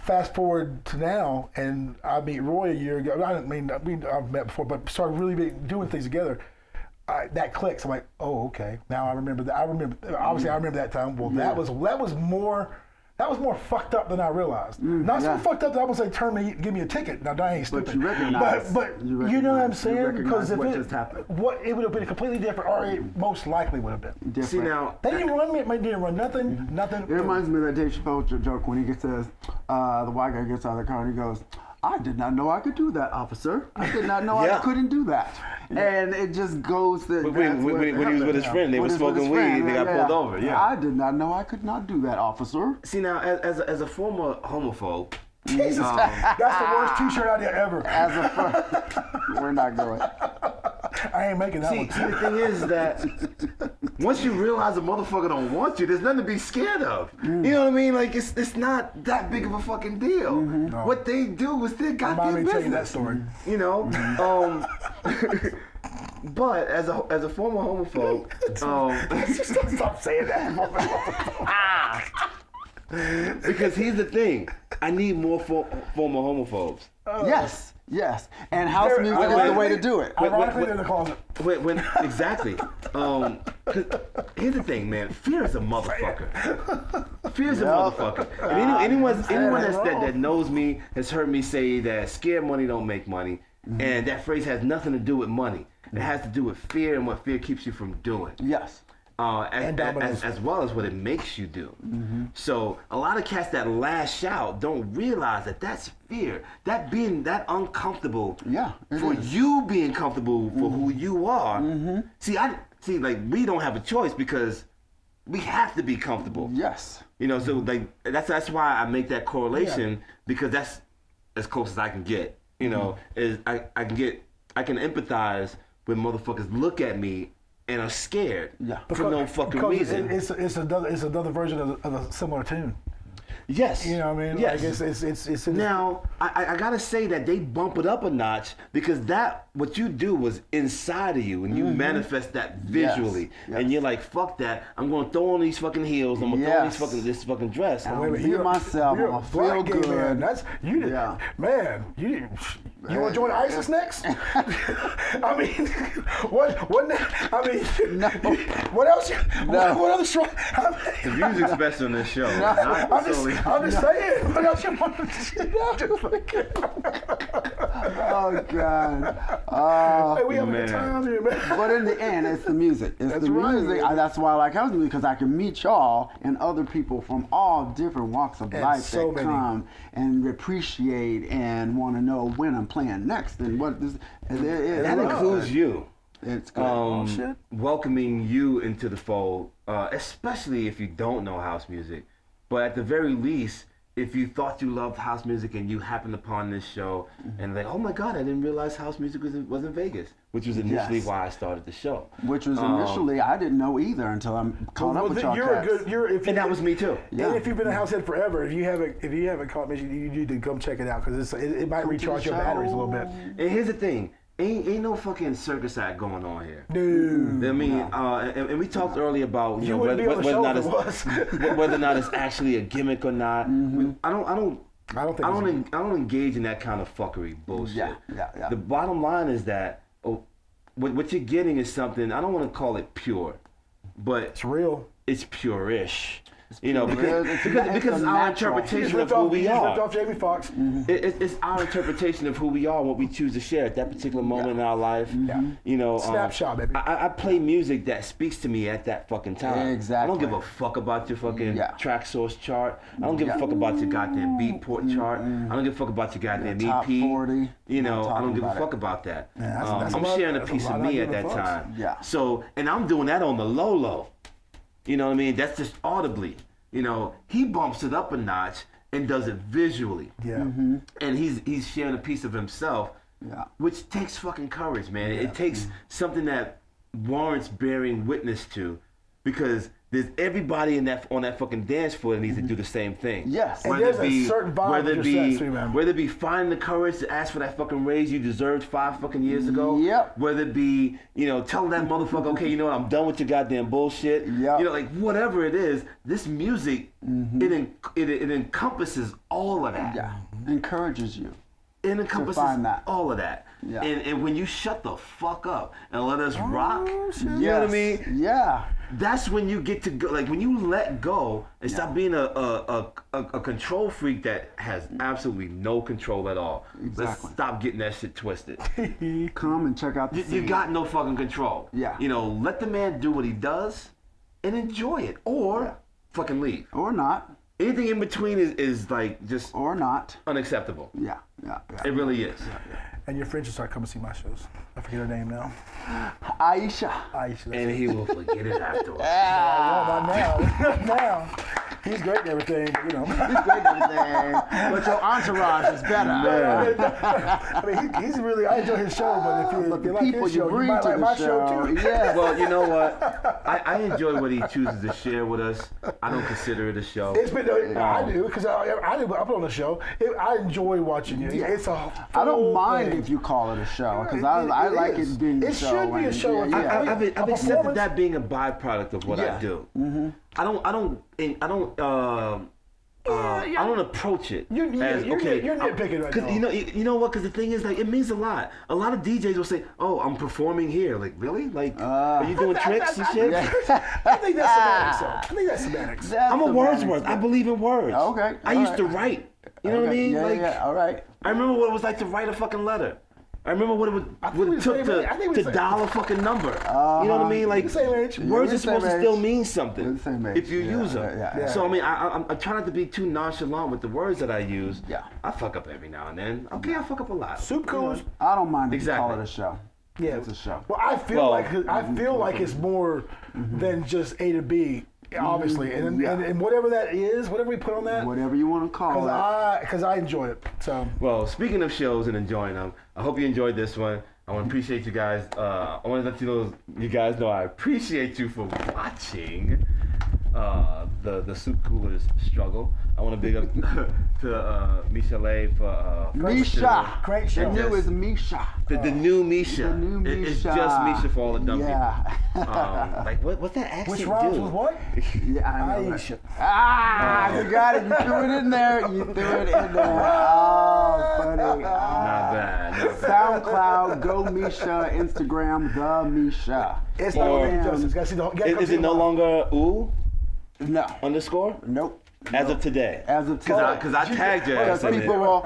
Fast forward to now, and I meet Roy a year ago. I've met before, but started really doing things together. That clicks. I'm like, oh, okay. Now I remember that. I remember that time. Well, that was more fucked up than I realized. Not so fucked up that I was like, give me a ticket. Now that ain't stupid. But you recognize. But you know what I'm saying? Because if just happened. It would have been completely different, or it most likely would have been. Different. See now, They didn't run me. They didn't run nothing. Nothing. It reminds me of that Dave Chappelle joke when he says, the white guy gets out of the car and he goes, I did not know I could do that, officer. I did not know I couldn't do that. And it just goes to... When he was with his friend, they were smoking weed and they got pulled over. Yeah. I did not know I could not do that, officer. See now, as a former homophobe... Jesus, that's the worst t-shirt idea ever. We're not going. I ain't making that one. See, the thing is that once you realize a motherfucker don't want you, there's nothing to be scared of. You know what I mean? Like it's not that big of a fucking deal. No. What they do is their goddamn business. Tell you that story. But as a former homophobe, Stop saying that. because here's the thing, I need more former homophobes. Yes, yes. And house music is the way to do it. Ironically, they're in the closet. Exactly. 'Cause here's the thing, man. Fear is a motherfucker. Fear is a motherfucker. And anyone that knows me has heard me say that scared money don't make money, and that phrase has nothing to do with money. It has to do with fear and what fear keeps you from doing. Yes. As well as what it makes you do. So a lot of cats that lash out don't realize that that's fear. That being that uncomfortable. Yeah. For you being comfortable for who you are. See, like we don't have a choice because we have to be comfortable. Yes. You know, so like that's why I make that correlation because that's as close as I can get. You know, is I can empathize when motherfuckers look at me and are scared for no fucking reason. It's another version of a similar tune. Yes. You know what I mean? Yes. Like it's now, I gotta say that they bump it up a notch because what you do was inside of you and you manifest that visually. Yes. And you're like, fuck that. I'm gonna throw on these fucking heels. I'm gonna throw on this fucking dress. I'm gonna be myself. I'm gonna feel good. Man. That's you. Yeah. Man, you want to join ISIS next? I mean, what else? What other strong? The music's best on this show. I'm just saying. What else you want to see? Oh God. Hey, we having a good time here, man. But in the end, it's the music. It's the music. That's why I like house music, because I can meet y'all and other people from all different walks of life that come and appreciate and want to know when I'm playing next and what this. That includes you. It's good. Welcoming you into the fold, especially if you don't know house music. But at the very least, if you thought you loved house music and you happened upon this show and like, oh my God, I didn't realize house music was in Vegas, which was initially why I started the show. Which was initially, I didn't know either until I'm caught up with y'all cats. And that was me too. Yeah. And if you've been a house head forever, if you haven't caught me, you need to come check it out because it might recharge your batteries a little bit. And here's the thing. Ain't no fucking circus act going on here. Dude. I mean, and we talked earlier about whether or not it's actually a gimmick or not. I don't engage in that kind of fuckery bullshit. Yeah. The bottom line is that what you're getting is something. I don't want to call it pure, but it's real. It's pure-ish. You know, because it's our interpretation of who we are. Ripped off Jamie Foxx. It's our interpretation of who we are, what we choose to share at that particular moment in our life. You know, snapshot, baby. I play music that speaks to me at that fucking time. Exactly. I don't give a fuck about your fucking track source chart. I don't give a fuck about your goddamn beatport chart. I don't give a fuck about your goddamn EP. Top 40. You know, I don't give a fuck about that. I'm sharing a piece of me at that time. Yeah. So, and I'm doing that on the low. You know what I mean? That's just audibly. You know, he bumps it up a notch and does it visually. Yeah. And he's sharing a piece of himself, which takes fucking courage, man. It takes something that warrants bearing witness to, because there's everybody on that fucking dance floor that needs to do the same thing. Yes. And there's a certain vibe with your sets, remember. Whether it be finding the courage to ask for that fucking raise you deserved 5 fucking years ago. Yep. Whether it be, you know, telling that motherfucker, okay, you know what, I'm done with your goddamn bullshit. Yep. You know, like whatever it is, this music, it encompasses all of that. Yeah. Encourages you. It encompasses all of that. Yeah. And when you shut the fuck up and let us rock, you know what I mean? Yeah. That's when you get to go, like when you let go and stop being a control freak that has absolutely no control at all. Exactly. Let's stop getting that shit twisted. Come and check out the You got no fucking control. Yeah. You know, let the man do what he does and enjoy it, or fucking leave. Or not. Anything in between is like just or not unacceptable. Yeah. It really is. And your friends will start coming to see my shows. I forget her name now. Aisha. And he will forget it afterwards. No, not now. Not now. He's great and everything, but, you know. He's great and everything, but your entourage is better. I mean, he's really, I enjoy his show, but if you like people his show, you bring might to like the my show too. Yeah. Well, you know what? I enjoy what he chooses to share with us. I don't consider it a show. It's been, I do, because I put on the show. I enjoy watching it. It's a I don't mind if you call it a show, because I like it being a show. It should be a show. I've accepted that being a byproduct of what I do. Mm-hmm. I don't approach it You're nitpicking right now. You know what? Because the thing is, like, it means a lot. A lot of DJs will say, "Oh, I'm performing here." Like, really? Like, are you doing tricks and shit? I think that's semantics. I think that's semantics. I'm a wordsworth. I believe in words. Okay. I used to write. You know what I mean? Yeah, all right. I remember what it was like to write a fucking letter. I remember what it took to dial a fucking number. You know what I mean? Like, words are supposed to still mean something if you use them. Yeah. So I mean, I try not to be too nonchalant with the words that I use. Yeah. I fuck up every now and then. Okay, I fuck up a lot. Soup coolers. I don't mind if you call it a show. Yeah, it's a show. Well, I feel like it's more than just A to B. Obviously, and whatever that is, whatever we put on that, whatever you want to call it, because I enjoy it. So, well, speaking of shows and enjoying them, I hope you enjoyed this one. I want to appreciate you guys. I want to let you guys know I appreciate you for watching the Soup Coolers struggle. I want to big up to Meesha for Meesha. Great show. The new is Meesha. The new Meesha. The new Meesha. It's just Meesha for all the dumb people. Like what's that accent Which rhymes do? with what? Yeah, I know. Aisha. You got it. You threw it in there. Oh, funny. Not bad. SoundCloud, Go Meesha. Instagram, The Meesha. It's not doing justice. Is it no longer ooh? No. Underscore? Nope. As of today. As of today. Because I tagged your ass in it. People were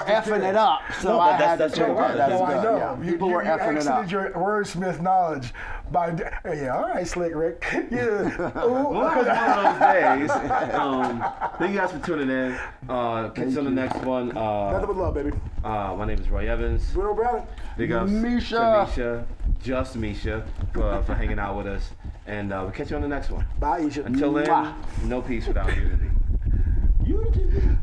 effing it up. So I had to check that. I know. People were effing it up. You exceeded your wordsmith knowledge by, all right, Slick Rick. Yeah. Well, it was one of those days. Thank you guys for tuning in. Catch you on the next one. Nothing but love, baby. My name is Roy Evans. Bruno Brown. Big ups to Meesha. Meesha, just Meesha, for hanging out with us. And we'll catch you on the next one. Bye, Isha. Until then, no peace without unity. Unity.